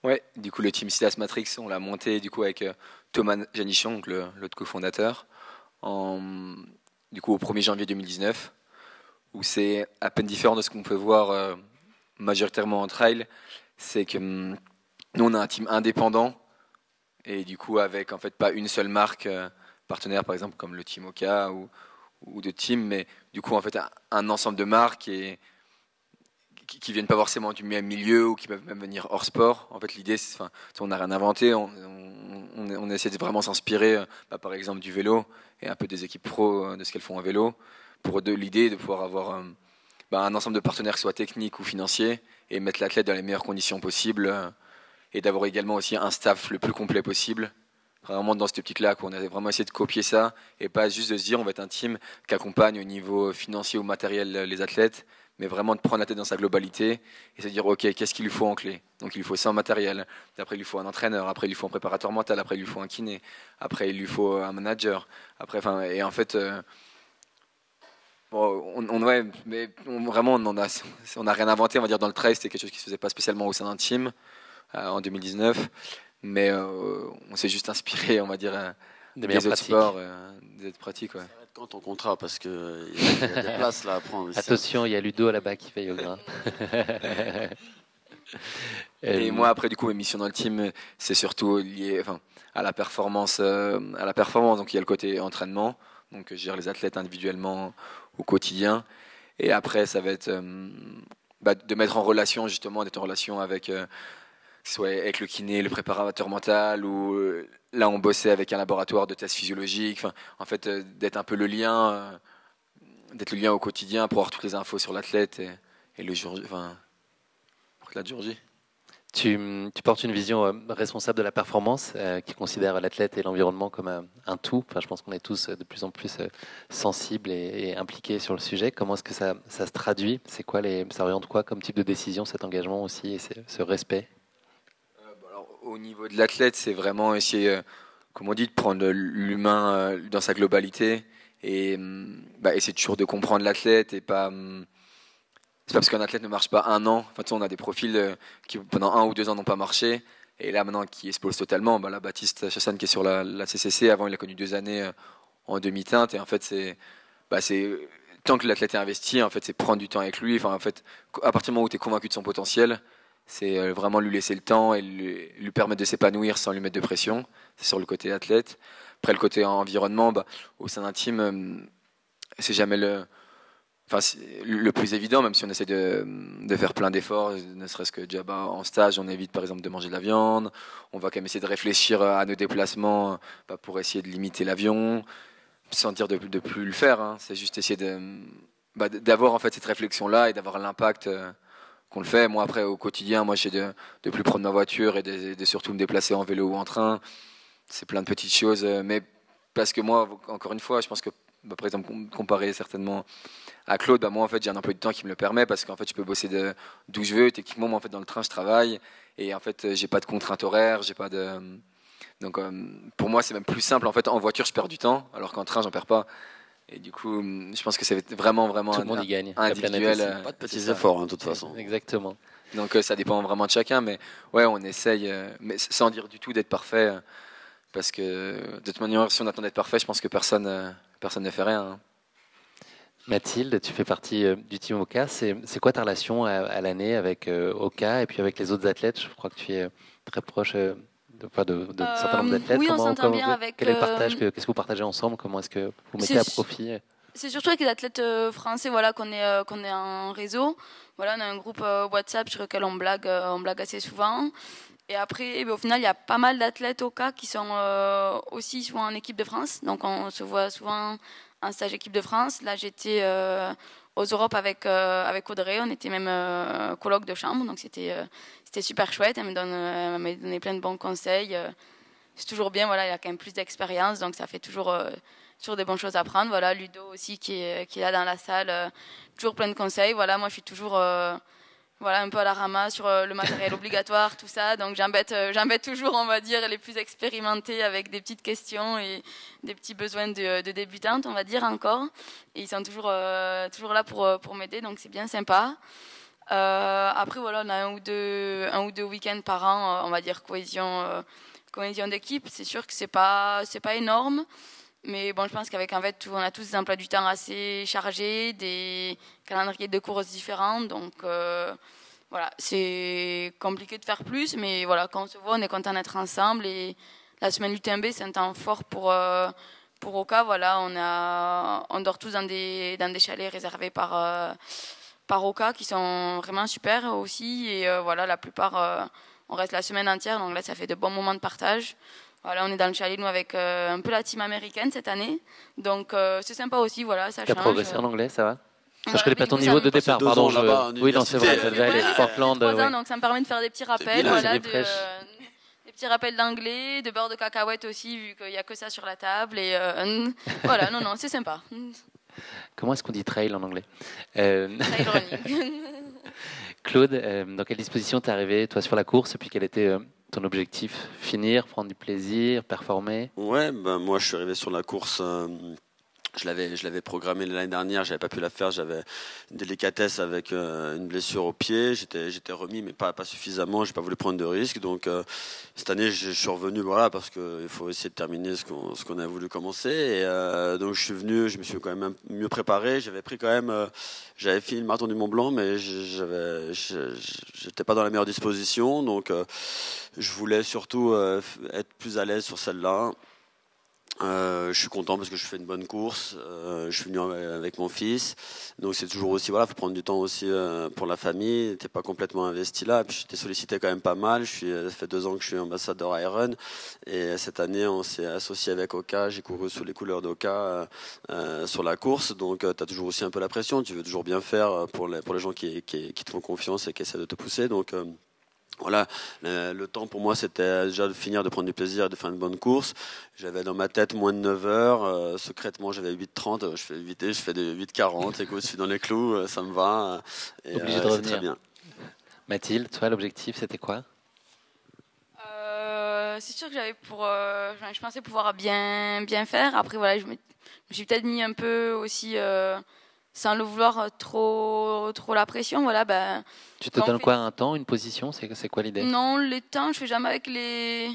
Ouais, du coup le team Sidas Matrix, on l'a monté du coup avec Thomas Janichon, donc l'autre cofondateur, du coup au 1er janvier 2019, où c'est à peine différent de ce qu'on peut voir majoritairement en trail. C'est que nous on a un team indépendant, et du coup avec en fait pas une seule marque partenaire, par exemple comme le Team Oka ou d'autres teams, mais du coup en fait un ensemble de marques qui viennent pas forcément du même milieu ou qui peuvent même venir hors sport. En fait, l'idée, on n'a rien inventé, on essaie de vraiment s'inspirer, par exemple, du vélo et un peu des équipes pro de ce qu'elles font en vélo, pour l'idée de pouvoir avoir un ensemble de partenaires, qui soient techniques ou financiers, et mettre l'athlète dans les meilleures conditions possibles, et d'avoir également aussi un staff le plus complet possible. Vraiment dans cette optique-là, on a vraiment essayé de copier ça, et pas juste de se dire on va être un team qui accompagne au niveau financier ou matériel les athlètes, mais vraiment de prendre la tête dans sa globalité et se dire ok, qu'est-ce qu'il lui faut en clé? Donc il lui faut ça en matériel, après il lui faut un entraîneur, après il lui faut un préparateur mental, après il lui faut un kiné, après il lui faut un manager, et en fait vraiment on n'a rien inventé, on va dire. Dans le trail, c'était quelque chose qui se faisait pas spécialement au sein d'un team en 2019, mais on s'est juste inspiré, on va dire, des autres sports, des autres pratiques. Ouais. Quand ton contrat, parce qu'il y a des places là à prendre ici. Attention, il y a Ludo là-bas qui veille au grain. Et moi, après, du coup, mes missions dans le team, c'est surtout lié à la performance. Donc, il y a le côté entraînement. Donc, je gère les athlètes individuellement au quotidien. Et après, ça va être de mettre en relation, justement, d'être en relation avec soit avec le kiné, le préparateur mental, ou là on bossait avec un laboratoire de tests physiologiques. En fait, d'être un peu le lien au quotidien pour avoir toutes les infos sur l'athlète et le jour, la jour J. Tu portes une vision responsable de la performance qui considère l'athlète et l'environnement comme un tout. Je pense qu'on est tous de plus en plus sensibles et impliqués sur le sujet. Comment est-ce que ça se traduit? Ça oriente quoi comme type de décision, cet engagement aussi et ce respect? Au niveau de l'athlète, c'est vraiment essayer, comme on dit, de prendre l'humain dans sa globalité et essayer toujours de comprendre l'athlète et pas. C'est pas parce qu'un athlète ne marche pas un an. On a des profils qui pendant 1 ou 2 ans n'ont pas marché, et là maintenant qui explosent totalement. Là, Baptiste Chassagne qui est sur la CCC, avant il a connu 2 années en demi-teinte, et en fait c'est tant que l'athlète est investi, en fait c'est prendre du temps avec lui. En fait, à partir du moment où tu es convaincu de son potentiel, c'est vraiment lui laisser le temps et lui permettre de s'épanouir sans lui mettre de pression. C'est sur le côté athlète. Après, le côté environnement, au sein d'un team, c'est jamais le plus évident, même si on essaie de faire plein d'efforts, ne serait-ce que déjà en stage, on évite par exemple de manger de la viande. On va quand même essayer de réfléchir à nos déplacements pour essayer de limiter l'avion, sans dire de plus le faire. C'est juste essayer d'avoir en fait cette réflexion-là et d'avoir l'impact qu'on le fait. Moi, après, au quotidien, j'essaie de plus prendre ma voiture et de surtout me déplacer en vélo ou en train. C'est plein de petites choses, mais parce que moi, encore une fois, je pense que, par exemple, comparé certainement à Claude, moi, en fait, j'ai un emploi du temps qui me le permet, parce qu'en fait, je peux bosser d'où je veux. Techniquement, moi, en fait, dans le train, je travaille, et en fait, j'ai pas de contraintes horaires, j'ai pas de Donc pour moi, c'est même plus simple. En fait, en voiture, je perds du temps, alors qu'en train, j'en perds pas. Et du coup, je pense que c'est vraiment tout le monde y gagne. individuel. Pas de petits efforts, de toute façon. Exactement. Donc ça dépend vraiment de chacun, mais ouais, on essaye, mais sans dire du tout d'être parfait, parce que de toute manière, si on attend d'être parfait, je pense que personne ne fait rien. Hein. Mathilde, tu fais partie du team Oka. C'est quoi ta relation à l'année avec Oka et puis avec les autres athlètes? Je crois que tu es très proche de un certain nombre d'athlètes. Oui, on s'entend bien avec. Quel est le partage? Qu'est-ce que vous partagez ensemble? Comment est-ce que vous mettez à profit? C'est surtout avec les athlètes français, voilà, qu'on est en réseau. Voilà, on a un groupe WhatsApp sur lequel on blague assez souvent. Et après, au final, il y a pas mal d'athlètes Oka qui sont aussi souvent en équipe de France. Donc, on se voit souvent en stage équipe de France. Là, j'étais aux Europes avec Audrey. On était même coloc de chambre. Donc, c'était super chouette. Elle m'a donné plein de bons conseils. C'est toujours bien. Voilà, il y a quand même plus d'expérience. Donc, ça fait toujours des bonnes choses à prendre. Voilà, Ludo aussi qui est là dans la salle. Toujours plein de conseils. Voilà, moi, je suis toujours un peu à la ramasse sur le matériel obligatoire, tout ça. Donc j'embête toujours, on va dire, les plus expérimentés avec des petites questions et des petits besoins de débutantes, on va dire encore. Et ils sont toujours là pour m'aider, donc c'est bien sympa. Après, voilà, on a un ou deux week-ends par an, on va dire cohésion d'équipe. C'est sûr que c'est pas énorme. Mais bon, je pense qu'avec en fait, on a tous des emplois du temps assez chargés, des calendriers de courses différents. Donc voilà, c'est compliqué de faire plus. Mais voilà, quand on se voit, on est content d'être ensemble. Et la semaine UTMB, c'est un temps fort pour Oka. Voilà, on dort tous dans des chalets réservés par Oka qui sont vraiment super aussi. Et voilà, la plupart, on reste la semaine entière. Donc là, ça fait de bons moments de partage. Voilà, on est dans le chalet, nous, avec un peu la team américaine cette année. Donc, c'est sympa aussi, voilà, ça change. Tu as progressé en anglais, ça va? Ouais, je ne connais pas ton niveau de départ, pardon. Oui, non, c'est vrai, ça devait aller. Portland, donc ça me permet de faire des petits rappels, des petits rappels d'anglais, de beurre de cacahuète aussi, vu qu'il n'y a que ça sur la table. Et voilà, non, c'est sympa. Comment est-ce qu'on dit trail en anglais? Trail running. Claude, dans quelle disposition t'es arrivé, toi, sur la course, et puis quel était ton objectif? Finir, prendre du plaisir, performer? Ouais, moi je suis arrivé sur la course. Je l'avais programmé l'année dernière, j'avais pas pu la faire, j'avais une délicatesse avec une blessure au pied, j'étais remis mais pas suffisamment, j'ai pas voulu prendre de risques, donc cette année je suis revenu, voilà, parce que il faut essayer de terminer ce qu'on a voulu commencer, et donc je suis venu, je me suis quand même mieux préparé, j'avais fini le marathon du Mont Blanc, mais j'étais pas dans la meilleure disposition, donc je voulais surtout être plus à l'aise sur celle-là. Je suis content parce que je fais une bonne course. Je suis venu avec mon fils, donc c'est toujours aussi, voilà, faut prendre du temps aussi pour la famille. T'es pas complètement investi là. Puis j'étais sollicité quand même pas mal. Ça fait 2 ans que je suis ambassadeur Iron, et cette année on s'est associé avec Oka. J'ai couru sous les couleurs d'Oka sur la course, donc t'as toujours aussi un peu la pression. Tu veux toujours bien faire pour les gens qui te font confiance et qui essaient de te pousser. Donc voilà, le temps pour moi c'était déjà de finir, de prendre du plaisir et de faire une bonne course. J'avais dans ma tête moins de 9 heures, secrètement j'avais 8h30, je fais des 8h40, écoute, je suis dans les clous, ça me va. Et, obligé de revenir. C'est très bien. Mathilde, toi l'objectif c'était quoi? C'est sûr que je pensais pouvoir bien faire. Après voilà, je me suis peut-être mis un peu aussi sans le vouloir trop la pression, voilà. Tu te donnes quoi, un temps, une position, c'est quoi l'idée? Non, les temps, je fais jamais avec les.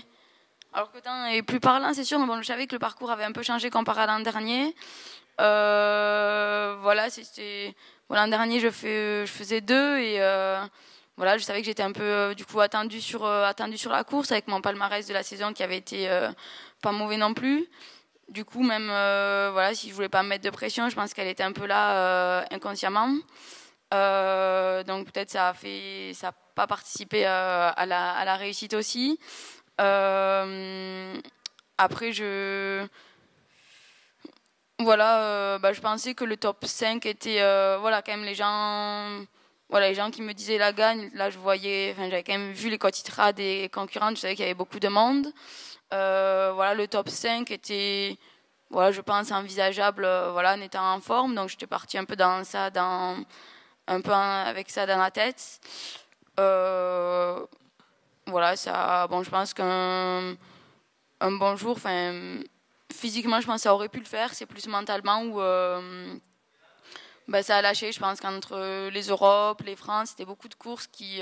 Alors que le temps est plus parlant, c'est sûr, mais bon, je savais que le parcours avait un peu changé comparé à l'an dernier. Voilà, l'an dernier je faisais 2, et voilà, je savais que j'étais un peu du coup attendue sur la course avec mon palmarès de la saison qui avait été pas mauvais non plus. Du coup, même voilà, si je voulais pas me mettre de pression, je pense qu'elle était un peu là inconsciemment. Donc peut-être ça a pas participé à la réussite aussi. Après je pensais que le top 5 était voilà, quand même les gens qui me disaient la gagne. Là j'avais quand même vu les quotidiens des concurrentes, je savais qu'il y avait beaucoup de monde. Voilà, le top 5 était, voilà, je pense envisageable, voilà, en étant en forme. Donc j'étais partie un peu avec ça dans la tête. Voilà, ça, bon, je pense qu'un un bon jour. Physiquement, je pense que ça aurait pu le faire. C'est plus mentalement où ça a lâché. Je pense qu'entre les Europes, les France, c'était beaucoup de courses qui...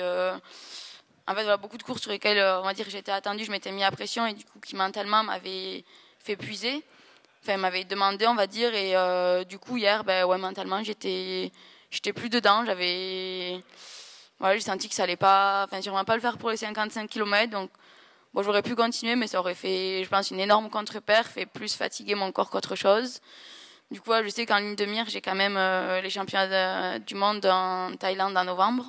beaucoup de courses sur lesquelles, on va dire, j'étais attendue, je m'étais mis à pression et du coup, qui mentalement m'avaient fait puiser. M'avait demandé, on va dire, et du coup hier, mentalement, j'étais plus dedans. J'ai senti que ça allait pas, sûrement pas le faire pour les 55 km. Donc, j'aurais pu continuer, mais ça aurait fait, je pense, une énorme contre-perf et plus fatiguer mon corps qu'autre chose. Du coup, je sais qu'en ligne de mire, j'ai quand même les championnats du monde en Thaïlande en novembre.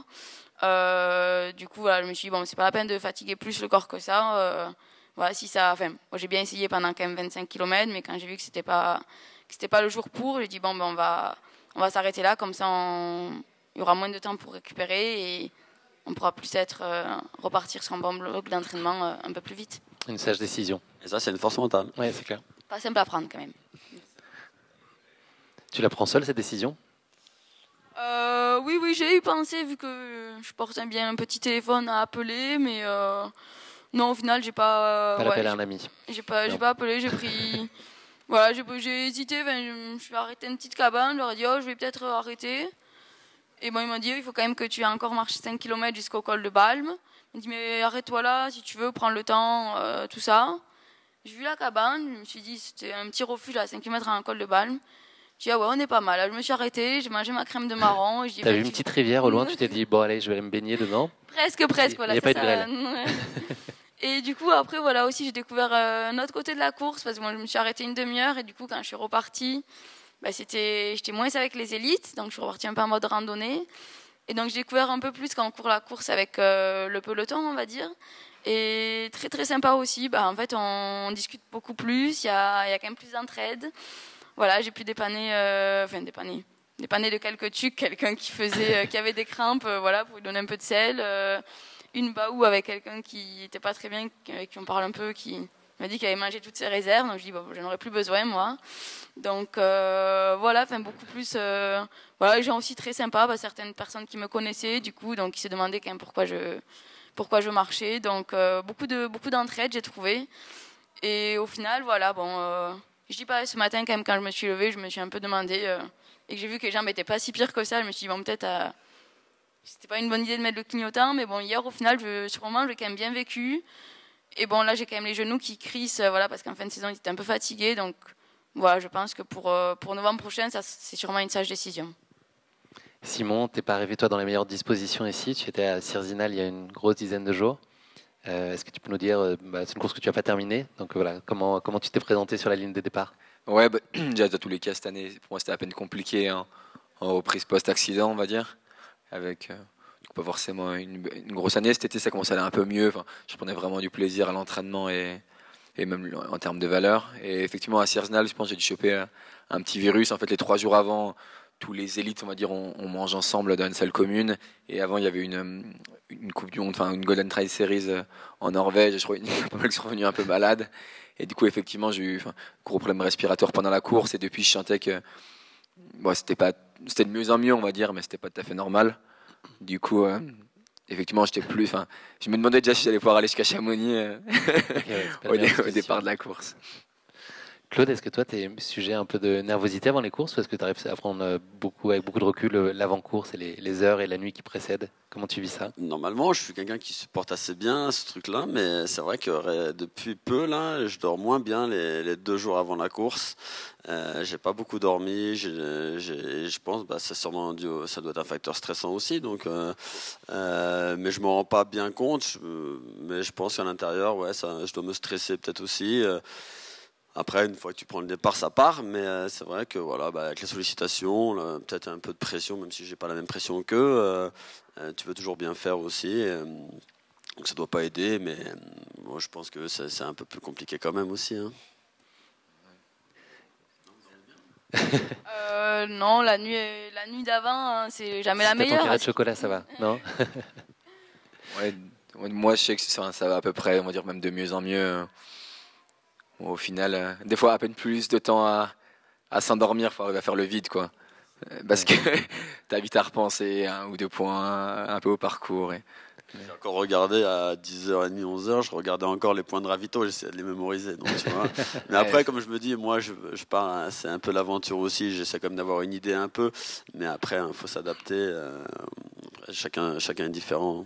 Du coup, je me suis dit, c'est pas la peine de fatiguer plus le corps que ça. Si ça, j'ai bien essayé pendant quand même 25 km, mais quand j'ai vu que c'était pas le jour pour, j'ai dit on va s'arrêter là, comme ça il y aura moins de temps pour récupérer et on pourra plus repartir sur un bon bloc d'entraînement un peu plus vite. Une sage décision. Et ça, c'est une force mentale. Ouais, c'est clair. Pas simple à prendre quand même. Tu la prends seule cette décision ? Oui, j'ai eu pensé vu que je porte bien un petit téléphone à appeler, mais non, au final, j'ai pas. Appelé à un ami. J'ai pas appelé, j'ai pris. J'ai hésité. Je suis arrêté une petite cabane. Je leur ai dit, je vais peut-être arrêter. Et ils m'ont dit, il faut quand même que tu aies encore marché 5 km jusqu'au col de Balme. Ils m'ont dit, mais arrête-toi là, si tu veux, prends le temps, tout ça. J'ai vu la cabane, je me suis dit, c'était un petit refuge à 5 km à un col de Balme. J'ai dit, on est pas mal. Je me suis arrêtée, j'ai mangé ma crème de marron. T'as vu une petite rivière au loin, tu t'es dit, allez, je vais aller me baigner dedans. Presque, voilà. Il n'y a pas eu de grêle. Et du coup, après, aussi, j'ai découvert un autre côté de la course, parce que moi, je me suis arrêtée une demi-heure, et du coup, quand je suis repartie, j'étais moins avec les élites, donc je suis repartie un peu en mode randonnée. Et donc, j'ai découvert un peu plus quand on court la course avec le peloton, on va dire. Et très, très sympa aussi. En fait, on discute beaucoup plus, il y a quand même plus d'entraide. Voilà, j'ai pu dépanner de quelques trucs, quelqu'un qui avait des crampes, pour lui donner un peu de sel. Une baou avec quelqu'un qui était pas très bien, avec qui on parle un peu, qui m'a dit qu'il avait mangé toutes ses réserves. Donc je dis, je n'en aurais plus besoin, moi. Donc beaucoup plus. Les gens aussi très sympas, certaines personnes qui me connaissaient, du coup, donc qui se demandaient quand même pourquoi je marchais. Donc beaucoup d'entraide, j'ai trouvé. Et au final, je dis pas, ce matin, quand même, quand je me suis levée, je me suis un peu demandé, et que j'ai vu que les gens n'étaient pas si pires que ça, je me suis dit, peut-être, c'était pas une bonne idée de mettre le clignotant, mais hier, au final, sur le moment, j'ai quand même bien vécu. Et là, j'ai quand même les genoux qui crissent, parce qu'en fin de saison, ils étaient un peu fatigués. Donc, je pense que pour novembre prochain, ça, c'est sûrement une sage décision. Simon, t'es pas arrivé, toi, dans les meilleures dispositions ici. Tu étais à Sirzinal il y a une grosse dizaine de jours. Est-ce que tu peux nous dire, c'est une course que tu n'as pas terminée, donc comment tu t'es présenté sur la ligne de départ ? Ouais, déjà dans tous les cas cette année, pour moi c'était à peine compliqué en reprise post-accident, on va dire, avec pas forcément une grosse année. Cet été ça commençait à aller un peu mieux, je prenais vraiment du plaisir à l'entraînement et même en termes de valeur. Et effectivement à Sierznal, je pense que j'ai dû choper un petit virus. En fait, les 3 jours avant, tous les élites, on va dire, on mange ensemble dans une salle commune. Et avant, il y avait une Coupe du Monde, une Golden Trail Series en Norvège. Je crois qu'ils sont revenus un peu malades. Et du coup, effectivement, j'ai eu gros problème respiratoire pendant la course. Et depuis, je sentais que c'était de mieux en mieux, on va dire, mais c'était pas tout à fait normal. Du coup, effectivement, j'étais plus. Je me demandais déjà si j'allais pouvoir aller jusqu'à Chamonix au départ de la course. Claude, est-ce que toi, tu es sujet un peu de nervosité avant les courses ou est-ce que tu arrives à prendre avec beaucoup de recul l'avant-course et les heures et la nuit qui précèdent ? Comment tu vis ça ? Normalement, je suis quelqu'un qui supporte assez bien ce truc-là, mais c'est vrai que depuis peu, là, je dors moins bien les 2 jours avant la course. J'ai pas beaucoup dormi. Je pense, c'est sûrement ça doit être un facteur stressant aussi. Donc, mais je m'en rends pas bien compte. Mais je pense qu'à l'intérieur, je dois me stresser peut-être aussi. Après, une fois que tu prends le départ, ça part, mais c'est vrai que avec les sollicitations, peut-être un peu de pression, même si j'ai pas la même pression qu'eux, tu veux toujours bien faire aussi, donc ça doit pas aider, mais moi je pense que c'est un peu plus compliqué quand même aussi. Hein. Non, la nuit d'avant, c'est jamais la meilleure. Ton carré de chocolat, ça va, non ? Moi je sais que ça va à peu près, on va dire même de mieux en mieux. Au final, des fois à peine plus de temps à s'endormir, il faut arriver à faire le vide, quoi. Parce que t'as vite à repenser 1 ou 2 points un peu au parcours. J'ai encore regardé à 10h30, 11h, je regardais encore les points de ravito, j'essayais de les mémoriser. Donc, tu vois. Mais après, comme je me dis, moi, je pars, hein, c'est un peu l'aventure aussi, j'essaie quand même d'avoir une idée un peu. Mais après, il faut s'adapter. Chacun est différent.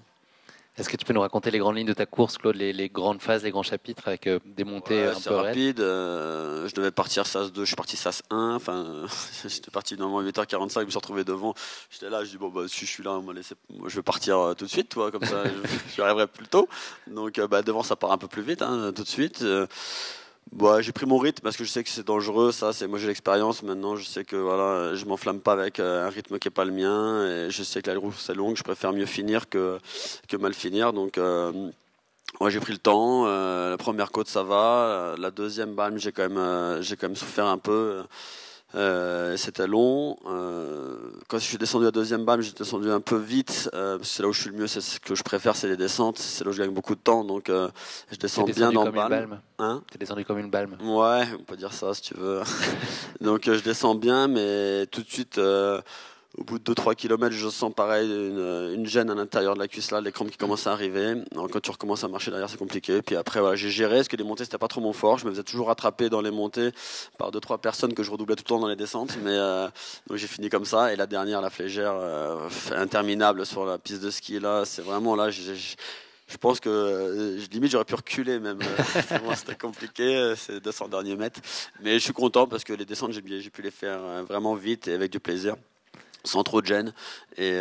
Est-ce que tu peux nous raconter les grandes lignes de ta course, Claude, les grandes phases, les grands chapitres avec des montées un peu rapide. Je devais partir SAS 2, je suis parti SAS 1. Enfin, j'étais parti normalement 8h45, je me suis retrouvé devant. J'étais là, je dis bon bah si je suis là, moi je vais partir tout de suite, toi, comme ça, je arriverai plus tôt. Donc devant ça part un peu plus vite, hein, tout de suite. J'ai pris mon rythme parce que je sais que c'est dangereux, ça. Moi j'ai l'expérience maintenant, je sais que voilà, je m'enflamme pas avec un rythme qui est pas le mien. Et je sais que la route c'est longue, je préfère mieux finir que mal finir. Donc j'ai pris le temps. La première côte ça va, la deuxième balme j'ai quand même souffert un peu. C'était long. Quand je suis descendu à la deuxième balme, j'ai descendu un peu vite. C'est là où je suis le mieux, c'est ce que je préfère, c'est les descentes. C'est là où je gagne beaucoup de temps, donc je descends bien dans le balme. Hein? T'es descendu comme une balme. Ouais, on peut dire ça si tu veux. Donc je descends bien, mais tout de suite, au bout de 2-3 km, je sens pareil une gêne à l'intérieur de la cuisse là, les crampes qui commencent à arriver. Alors, quand tu recommences à marcher derrière, c'est compliqué. Puis après, voilà, j'ai géré, parce que les montées, c'était pas trop mon fort. Je me faisais toujours rattraper dans les montées par 2-3 personnes que je redoublais tout le temps dans les descentes. Mais donc j'ai fini comme ça. Et la dernière, la flégère, interminable sur la piste de ski là, c'est vraiment là. Je pense que limite j'aurais pu reculer même. C'était compliqué, ces 200 derniers mètres. Mais je suis content parce que les descentes, j'ai pu les faire vraiment vite et avec du plaisir, sans trop de gêne. Et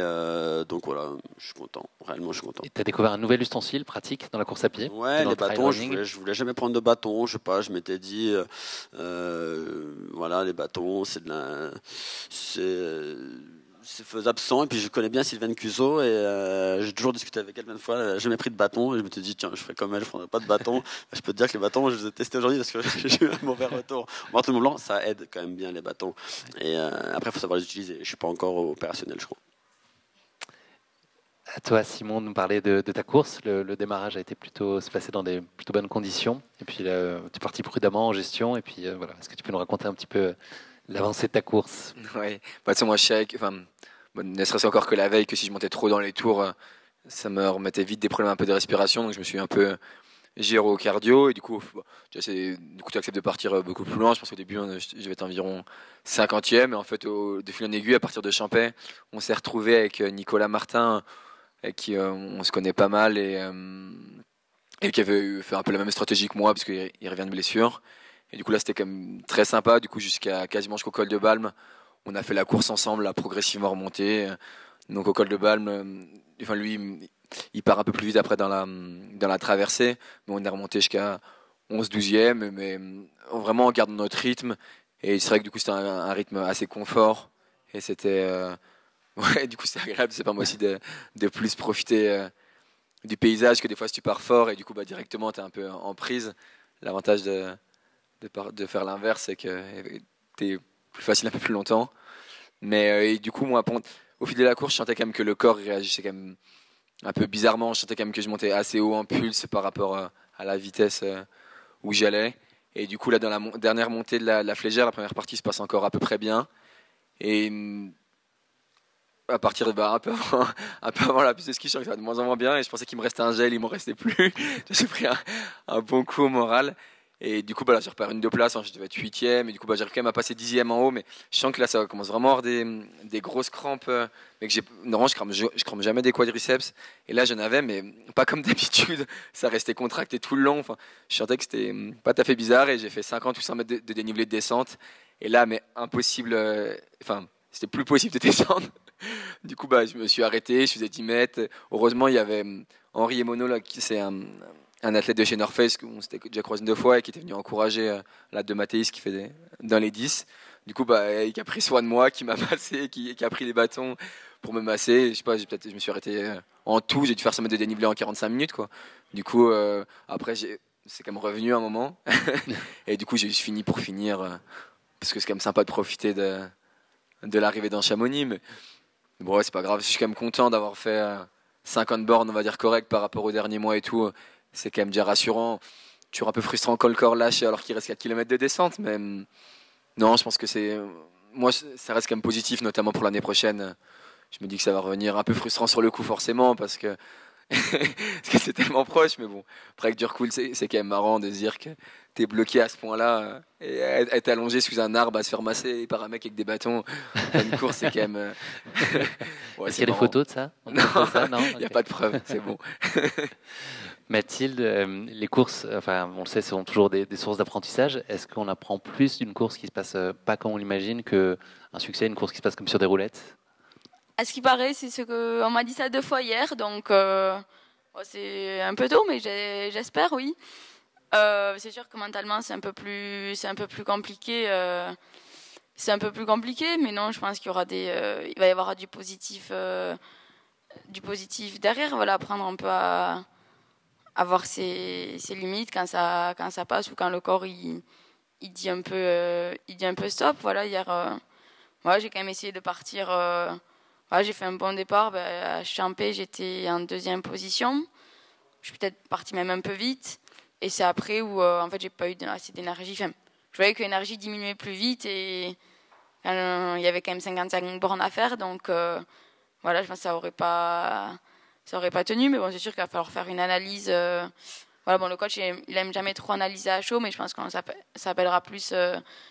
donc voilà, je suis content. Réellement, je suis content. Et tu as découvert un nouvel ustensile pratique dans la course à pied? Ouais, les bâtons. Je voulais jamais prendre de bâton. Je sais pas, je m'étais dit, voilà, les bâtons, c'est faisable sans. Et puis je connais bien Sylvaine Cuseau et j'ai toujours discuté avec elle plein de fois. Elle n'a jamais pris de bâton. Et je me suis dit, tiens, je ferais comme elle, je prendrais pas de bâton. Je peux te dire que les bâtons, je les ai testés aujourd'hui parce que j'ai eu un mauvais retour. Mont Mont Blanc, ça aide quand même bien les bâtons. Et après, il faut savoir les utiliser. Je suis pas encore opérationnel, je crois. À toi, Simon, de nous parler de ta course. Le démarrage a été se passé dans des plutôt bonnes conditions. Et puis, tu es parti prudemment en gestion. Et puis, voilà. Est-ce que tu peux nous raconter un petit peu l'avancée de ta course? Oui. Moi, je sais ne serait-ce encore que la veille, que si je montais trop dans les tours, ça me remettait vite des problèmes un peu de respiration. Donc, je me suis un peu géré au cardio. Et du coup, tu acceptes de partir beaucoup plus loin. Je pense qu'au début, je vais être environ 50e. Et en fait, de fil en aiguille, à partir de Champais, on s'est retrouvé avec Nicolas Martin, avec qui on se connaît pas mal et qui avait fait un peu la même stratégie que moi parce qu'il revient de blessure. Et du coup là c'était quand même très sympa. Du coup quasiment jusqu'au col de Balme, on a fait la course ensemble, là, progressivement remonté. Donc au col de Balme, lui il part un peu plus vite après dans la traversée, mais on est remonté jusqu'à 11-12e, mais vraiment en gardant notre rythme. Et c'est vrai que du coup c'était un rythme assez confort et c'était ouais, du coup c'est agréable, c'est pas moi aussi de plus profiter du paysage, que des fois si tu pars fort et du coup directement tu es un peu en prise. L'avantage de faire l'inverse, c'est que tu es plus facile un peu plus longtemps. Mais et du coup moi au fil de la course, je sentais quand même que le corps réagissait quand même un peu bizarrement. Je sentais quand même que je montais assez haut en pulse par rapport à la vitesse où j'allais. Et du coup là dans la dernière montée de la flégère, la première partie se passe encore à peu près bien. Et à partir de un peu avant la piste de ski, je sens que ça va de moins en moins bien et je pensais qu'il me restait un gel, il m'en restait plus. J'ai pris un bon coup au moral et du coup là j'ai repéré une deux places, je devais être 8e et du coup j'arrive quand même à passer 10e en haut, mais je sens que là ça commence vraiment à avoir des grosses crampes, mais que normalement je crampe jamais des quadriceps et là j'en avais, mais pas comme d'habitude, ça restait contracté tout le long. Enfin, je sentais que c'était pas tout à fait bizarre et j'ai fait 50 ou 100 mètres de dénivelé de descente et là mais impossible, c'était plus possible de descendre. Du coup, je me suis arrêté, je faisais 10 mètres. Heureusement, il y avait Henri Emono, là, c'est un athlète de chez North Face, qu'on s'était déjà croisé 2 fois et qui était venu encourager la de Mathéis qui fait dans les 10. Du coup, il a pris soin de moi, qui m'a massé, qui a pris les bâtons pour me masser. Je sais pas, je me suis arrêté en tout, j'ai dû faire 100 mètres de dénivelé en 45 minutes, quoi. Du coup, après, c'est quand même revenu un moment. Et du coup, j'ai juste fini pour finir, parce que c'est quand même sympa de profiter de l'arrivée dans Chamonix. Mais bon, ouais, c'est pas grave, je suis quand même content d'avoir fait 50 bornes, on va dire correct par rapport au dernier mois et tout. C'est quand même déjà rassurant. Toujours un peu frustrant quand le corps lâche alors qu'il reste 4 km de descente, mais non, je pense que moi, ça reste quand même positif, notamment pour l'année prochaine. Je me dis que ça va revenir un peu frustrant sur le coup forcément, parce que parce que c'est tellement proche, mais bon, après avec du recul, c'est quand même marrant de se dire que t'es bloqué à ce point-là et être allongé sous un arbre à se faire masser par un mec avec des bâtons à une course, c'est quand même. Est-ce qu'il y a des photos de ça? Non, il n'y a pas de preuve, c'est bon. Mathilde, les courses, enfin, on le sait, sont toujours des sources d'apprentissage. Est-ce qu'on apprend plus d'une course qui se passe pas comme on l'imagine qu'un succès, une course qui se passe comme sur des roulettes? À ce qui paraît, c'est ce que on m'a dit ça 2 fois hier, donc c'est un peu tôt, mais j'espère, oui. C'est sûr que mentalement, c'est un peu plus compliqué. C'est un peu plus compliqué, mais non, je pense qu'il y aura il va y avoir du positif derrière. Voilà, apprendre un peu à voir ses limites quand ça passe ou quand le corps il dit un peu stop. Voilà, hier, j'ai quand même essayé de partir. J'ai fait un bon départ. À Champé, j'étais en 2e position. Je suis peut-être partie même un peu vite. Et c'est après où, en fait, j'ai pas eu assez d'énergie. Enfin, je voyais que l'énergie diminuait plus vite et il y avait quand même 55 bornes à faire. Donc, je pense que ça aurait pas tenu. Mais bon, c'est sûr qu'il va falloir faire une analyse. Le coach, il aime jamais trop analyser à chaud, mais je pense qu'on s'appellera plus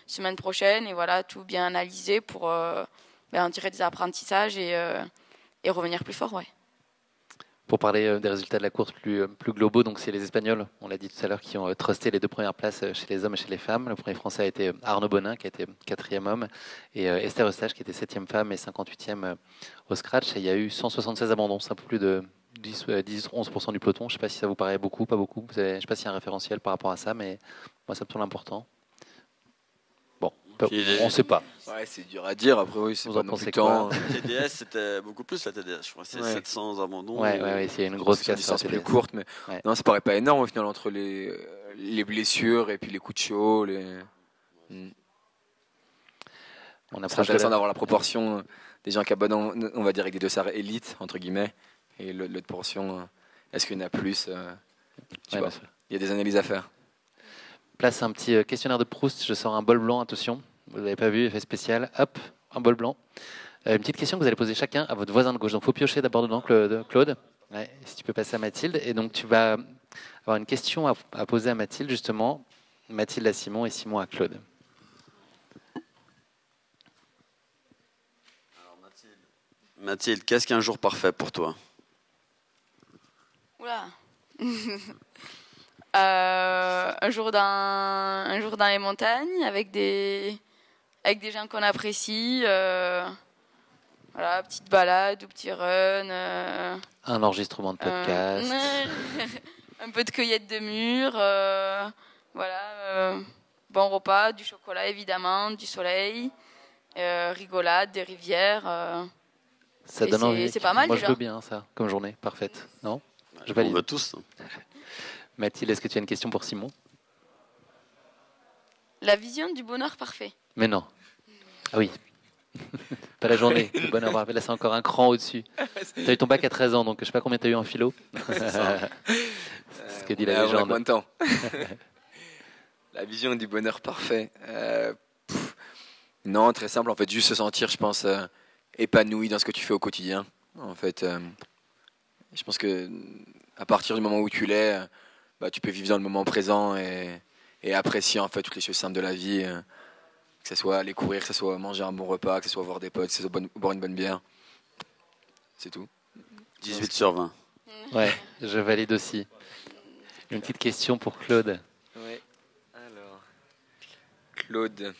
semaine prochaine. Et voilà, tout bien analyser pour en tirer des apprentissages et revenir plus fort, ouais. Pour parler des résultats de la course plus globaux, donc c'est les Espagnols, on l'a dit tout à l'heure, qui ont trusté les 2 premières places chez les hommes et chez les femmes. Le premier Français a été Arnaud Bonin, qui a été 4e homme, et Esther Eustache, qui était 7e femme et 58e au scratch. Et il y a eu 176 abandons, c'est un peu plus de 10-11% du peloton. Je ne sais pas si ça vous paraît beaucoup, pas beaucoup. Je ne sais pas s'il y a un référentiel par rapport à ça, mais moi, ça me semble important. Bon, on ne sait pas. Ouais, c'est dur à dire. Après, oui, c'est vous pas en non plus pensez tant. quoi? TDS, c'était beaucoup plus la TDS. Je crois que c'est 700 abandons. Ouais, c'est une grosse casse. C'est plus courte, mais non, ça paraît pas énorme au final entre les blessures et puis les coups de chaud. C'est intéressant d'avoir la proportion des gens qui abandonnent, on va dire, avec des dossards élites, entre guillemets, et l'autre portion, est-ce qu'il y en a plus il y a des analyses à faire. Place un petit questionnaire de Proust. Je sors un bol blanc, attention. Vous l'avez pas vu, effet spécial. Hop, un bol blanc. Une petite question que vous allez poser chacun à votre voisin de gauche. Donc, il faut piocher d'abord dedans, Claude. Ouais, si tu peux passer à Mathilde. Et donc, tu vas avoir une question à poser à Mathilde, justement. Mathilde à Simon et Simon à Claude. Alors, Mathilde, qu'est-ce qu'un jour parfait pour toi? Oula. Un jour dans les montagnes avec des gens qu'on apprécie. Petite balade ou petit run. Un enregistrement de podcast. Un peu de cueillette de mûres. Bon repas, du chocolat évidemment, du soleil, rigolade, des rivières. Ça donne envie. C'est pas mal. Moi, déjà. Je veux bien ça, comme journée. Parfaite. Non? Je valide. On veut tous. Mathilde, est-ce que tu as une question pour Simon? La vision du bonheur parfait. Mais non. Ah oui. Pas la journée. Le bonheur parfait. Là, c'est encore un cran au-dessus. Tu as eu ton bac à 13 ans, donc je sais pas combien tu as eu en philo. C'est ça. C'est ce que dit la légende. Moins de temps. La vision du bonheur parfait. Non, très simple. En fait, juste se sentir, je pense, épanoui dans ce que tu fais au quotidien. En fait, je pense que à partir du moment où tu l'es, tu peux vivre dans le moment présent et apprécier en fait toutes les choses simples de la vie, que ce soit aller courir, que ce soit manger un bon repas, que ce soit voir des potes, que ce soit boire une bonne bière. C'est tout. 18 sur 20. Ouais, je valide aussi. Une petite question pour Claude. Oui. Alors, Claude,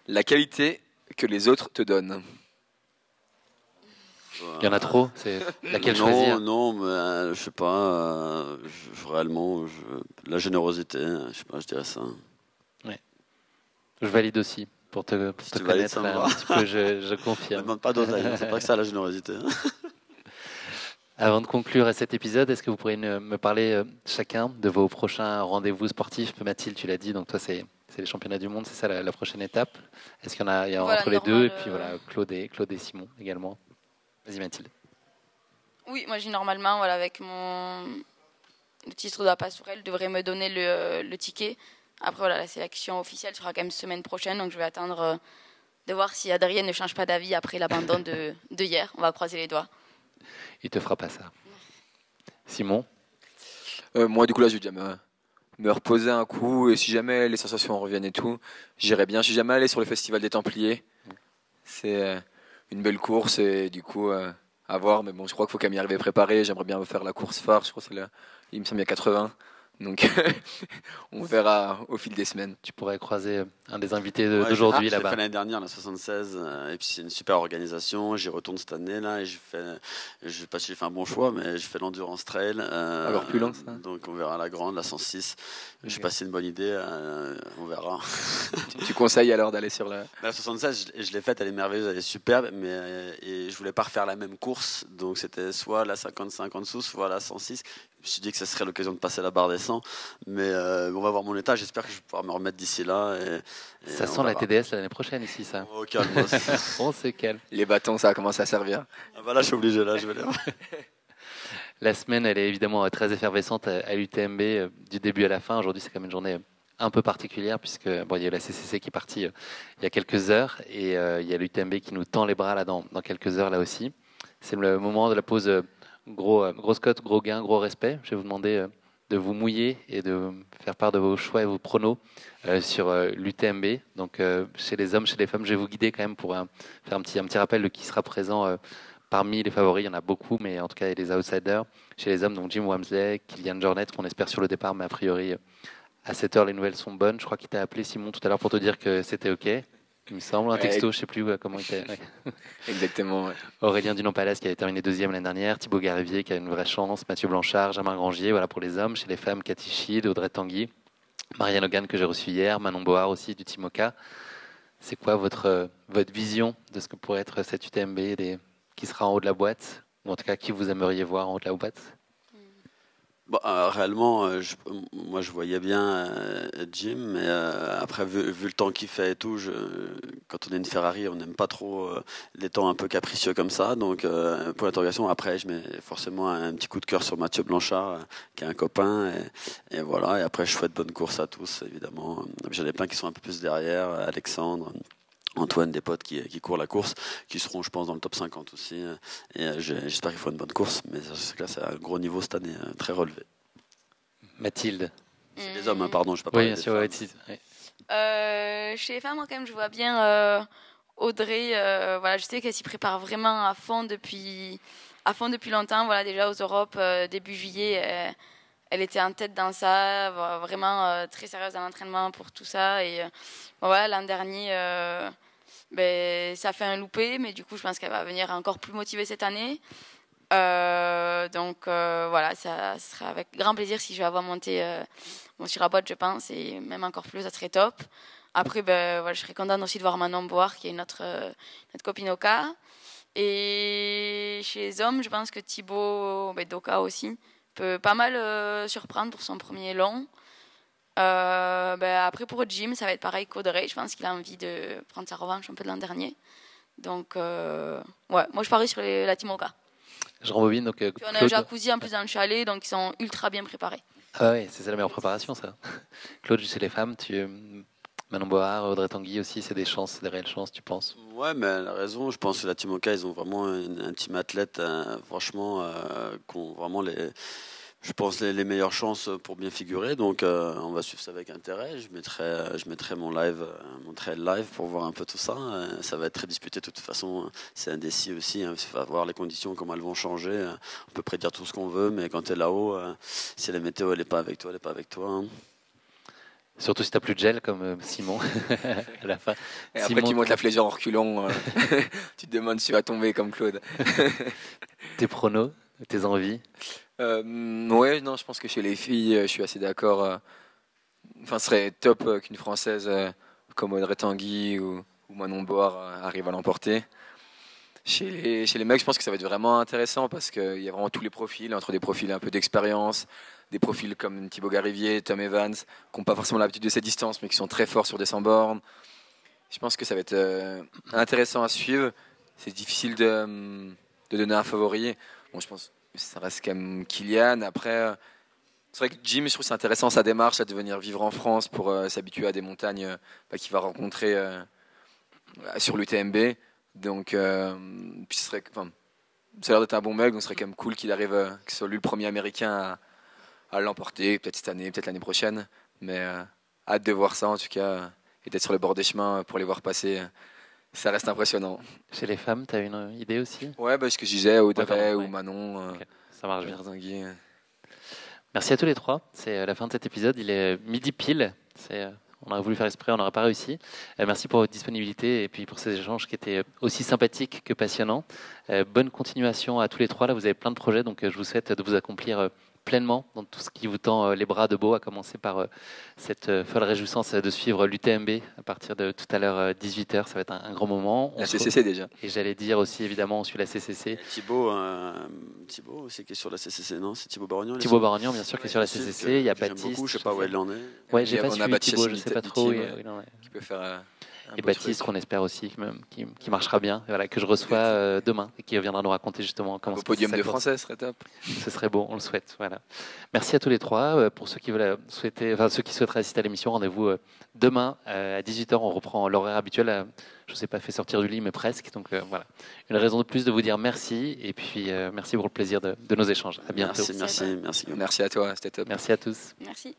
la qualité que les autres te donnent. Il y en a trop, c'est laquelle choisir? Non, mais je sais pas. La générosité, je sais pas, je dirais ça. Ouais. Je valide aussi pour te connaître un petit peu. Je confirme. Ne demande pas d'oseille, c'est pas que ça la générosité. Avant de conclure cet épisode, est-ce que vous pourriez me parler chacun de vos prochains rendez-vous sportifs? Mathilde, tu l'as dit, donc toi c'est les championnats du monde, c'est ça la prochaine étape. Est-ce qu'il y en a, entre les deux? Et puis voilà, Claude et Simon également. Vas-y Mathilde. Oui, moi j'ai normalement, avec le titre de la passerelle devrait me donner le ticket. Après la sélection officielle sera quand même semaine prochaine, donc je vais attendre de voir si Adrien ne change pas d'avis après l'abandon de hier. On va croiser les doigts. Il te fera pas ça. Simon? Moi, du coup, là, je vais déjà me reposer un coup. Et si jamais les sensations reviennent et tout, j'irai bien. Je suis jamais allé sur le festival des Templiers. C'est une belle course et du coup, à voir. Mais bon, je crois qu'il faut quand même y arriver préparé. J'aimerais bien faire la course phare. Je crois que c'est là, il me semble, il y a 80. Donc, on verra au fil des semaines. Tu pourrais croiser un des invités Ouais, d'aujourd'hui j'ai là-bas. fait l'année dernière, la 76, et puis c'est une super organisation. J'y retourne cette année là, et je sais pas si j'ai fait un bon choix, mais je fais l'endurance trail. Alors plus long, ça. Donc on verra la grande, la 106. Je sais pas si c'est une bonne idée, on verra. Tu conseilles alors d'aller sur La 76, je l'ai faite, elle est merveilleuse, elle est superbe, mais et je voulais pas refaire la même course, donc c'était soit la 55 en dessous, soit la 106. Je me suis dit que ce serait l'occasion de passer la barre des 100, mais on va voir mon état. J'espère que je vais pouvoir me remettre d'ici là. Et ça sent la TDS l'année prochaine ici, ça. Oh, calme. On se calme. Les bâtons, ça a commencé à servir. Ah bah là, je suis obligé, là, je vais les voir. La semaine, elle est évidemment très effervescente à l'UTMB du début à la fin. Aujourd'hui, c'est quand même une journée un peu particulière puisque il y a la CCC qui est partie il y a quelques heures et il y a l'UTMB qui nous tend les bras là dans quelques heures là aussi. C'est le moment de la pause. Grosse cote, gros gain, gros respect. Je vais vous demander de vous mouiller et de faire part de vos choix et vos pronos sur l'UTMB. Donc chez les hommes, chez les femmes, je vais vous guider quand même pour faire un petit rappel de qui sera présent parmi les favoris. Il y en a beaucoup, mais en tout cas, il y a des outsiders. Chez les hommes, donc Jim Wamsley, Kilian Jornet, qu'on espère sur le départ, mais a priori, à 7 heures, les nouvelles sont bonnes. Je crois qu'il t'a appelé, Simon, tout à l'heure pour te dire que c'était OK. Il me semble, un texto, je ne sais plus comment il était. Ouais. Exactement. Ouais. Aurélien Dunon-Palace qui avait terminé deuxième l'année dernière, Thibaut Garivier qui a une vraie chance, Mathieu Blanchard, Germain Grangier, voilà pour les hommes. Chez les femmes, Cathy Schild, Audrey Tanguy, Marianne Hogan que j'ai reçue hier, Manon Board aussi du Team Oka. C'est quoi votre vision de ce que pourrait être cette UTMB, qui sera en haut de la boîte, ou en tout cas qui vous aimeriez voir en haut de la boîte? Bon, réellement, moi je voyais bien Jim, mais après vu le temps qu'il fait et tout, quand on est une Ferrari, on n'aime pas trop les temps un peu capricieux comme ça. Donc pour l'interrogation, après je mets forcément un petit coup de cœur sur Mathieu Blanchard, qui est un copain, et voilà. Et après je souhaite bonne course à tous, évidemment. J'en ai plein qui sont un peu plus derrière, Alexandre. Antoine, des potes qui courent la course, qui seront, je pense, dans le top 50 aussi. Et j'espère qu'ils feront une bonne course, mais c'est clair, c'est un gros niveau cette année, très relevé. Mathilde. C'est les hommes, hein, pardon, je ne vais pas parler bien sûr, ouais, chez les femmes, moi, quand même, je vois bien Audrey. Voilà, je sais qu'elle s'y prépare vraiment à fond depuis longtemps. Voilà, déjà aux Europes, début juillet, elle était en tête dans ça, vraiment très sérieuse dans l'entraînement pour tout ça. Et voilà, l'an dernier, ça fait un loupé, mais du coup, je pense qu'elle va venir encore plus motivée cette année. Donc voilà, ça sera avec grand plaisir si je vais avoir monté mon tir-à-boîte, je pense, et même encore plus, ça serait top. Après, voilà, je serais contente aussi de voir Manon Boire, qui est notre copine Oka. Et chez les hommes, je pense que Thibaut d'Oka aussi peut pas mal surprendre pour son premier long. Après, pour Jim, ça va être pareil qu'Audrey. Je pense qu'il a envie de prendre sa revanche un peu de l'an dernier. Donc, ouais, moi, je parie sur la Team Oka. Je rembobine. Donc, puis on a un jacuzzi en plus dans le chalet, donc ils sont ultra bien préparés. Ah oui, c'est la meilleure préparation, ça. Claude, chez les femmes, Manon Board, Audrey Tanguy aussi, c'est des réelles chances, tu penses? Ouais, mais elle a raison. Je pense que la Team Oka, ils ont vraiment un team athlète, franchement, qui ont vraiment les meilleures chances pour bien figurer. Donc, on va suivre ça avec intérêt. Je mettrai mon trail live pour voir un peu tout ça. Ça va être très disputé de toute façon. C'est indécis aussi. Il va voir les conditions, comment elles vont changer. On peut prédire tout ce qu'on veut, mais quand tu es là-haut, si la météo elle n'est pas avec toi, elle n'est pas avec toi. Hein. Surtout si tu n'as plus de gel comme Simon à la fin. Et après, tu montes la flèche en reculant. Tu te demandes si tu vas tomber comme Claude. Tes pronos, tes envies? Ouais, non, je pense que chez les filles, je suis assez d'accord. Enfin, ce serait top qu'une Française comme Audrey Tanguy ou Manon Board arrive à l'emporter. Chez les mecs, je pense que ça va être vraiment intéressant parce qu'il y a vraiment tous les profils, entre des profils un peu d'expérience, des profils comme Thibaut Garivier, Tom Evans, qui n'ont pas forcément l'habitude de ces distances, mais qui sont très forts sur des 100 bornes. Je pense que ça va être intéressant à suivre. C'est difficile de donner un favori. Bon, je pense que ça reste quand même Kilian. Après, c'est vrai que Jim, je trouve que c'est intéressant sa démarche à devenir vivre en France pour s'habituer à des montagnes qu'il va rencontrer sur l'UTMB. Donc, puis ça a l'air d'être un bon mec, donc ce serait quand même cool qu'il arrive, que ce soit lui le premier américain à l'emporter, peut-être cette année, peut-être l'année prochaine. Mais hâte de voir ça en tout cas, et d'être sur le bord des chemins pour les voir passer. Ça reste impressionnant. Chez les femmes, tu as une idée aussi? Ouais, ce que je disais, Audrey ou Manon. Okay. Ça marche bien. Tanguy. Merci à tous les trois. C'est la fin de cet épisode. Il est midi pile. On aurait voulu faire exprès, on n'aurait pas réussi. Merci pour votre disponibilité et puis pour ces échanges qui étaient aussi sympathiques que passionnants. Bonne continuation à tous les trois. Là, vous avez plein de projets, donc je vous souhaite de vous accomplir pleinement dans tout ce qui vous tend les bras de beau, à commencer par cette folle réjouissance de suivre l'UTMB à partir de tout à l'heure 18h. Ça va être un grand moment. La CCC déjà. Et j'allais dire aussi, évidemment, on suit la CCC. Thibaut aussi qui est sur la CCC, non? C'est Thibaut Barognan? Thibaut Barognan, bien sûr, qui est sur la CCC. Il y a Baptiste. Beaucoup, je ne sais pas où il en est. Ouais, j'ai pas suivi Thibaut, je ne sais pas trop où il en est. Qui peut faire... Et Baptiste, qu'on espère aussi qui marchera bien, voilà, que je reçois demain et qui viendra nous raconter justement comment au podium de Français, ce serait top. Ce serait beau, on le souhaite. Voilà. Merci à tous les trois. Pour ceux qui souhaiteraient assister à l'émission, rendez-vous demain à 18h. On reprend l'horaire habituel. Je ne sais pas, fait sortir du lit, mais presque. Donc voilà, une raison de plus de vous dire merci et puis merci pour le plaisir de nos échanges. À bientôt. Merci. Merci à toi, c'était top. Merci à tous. Merci.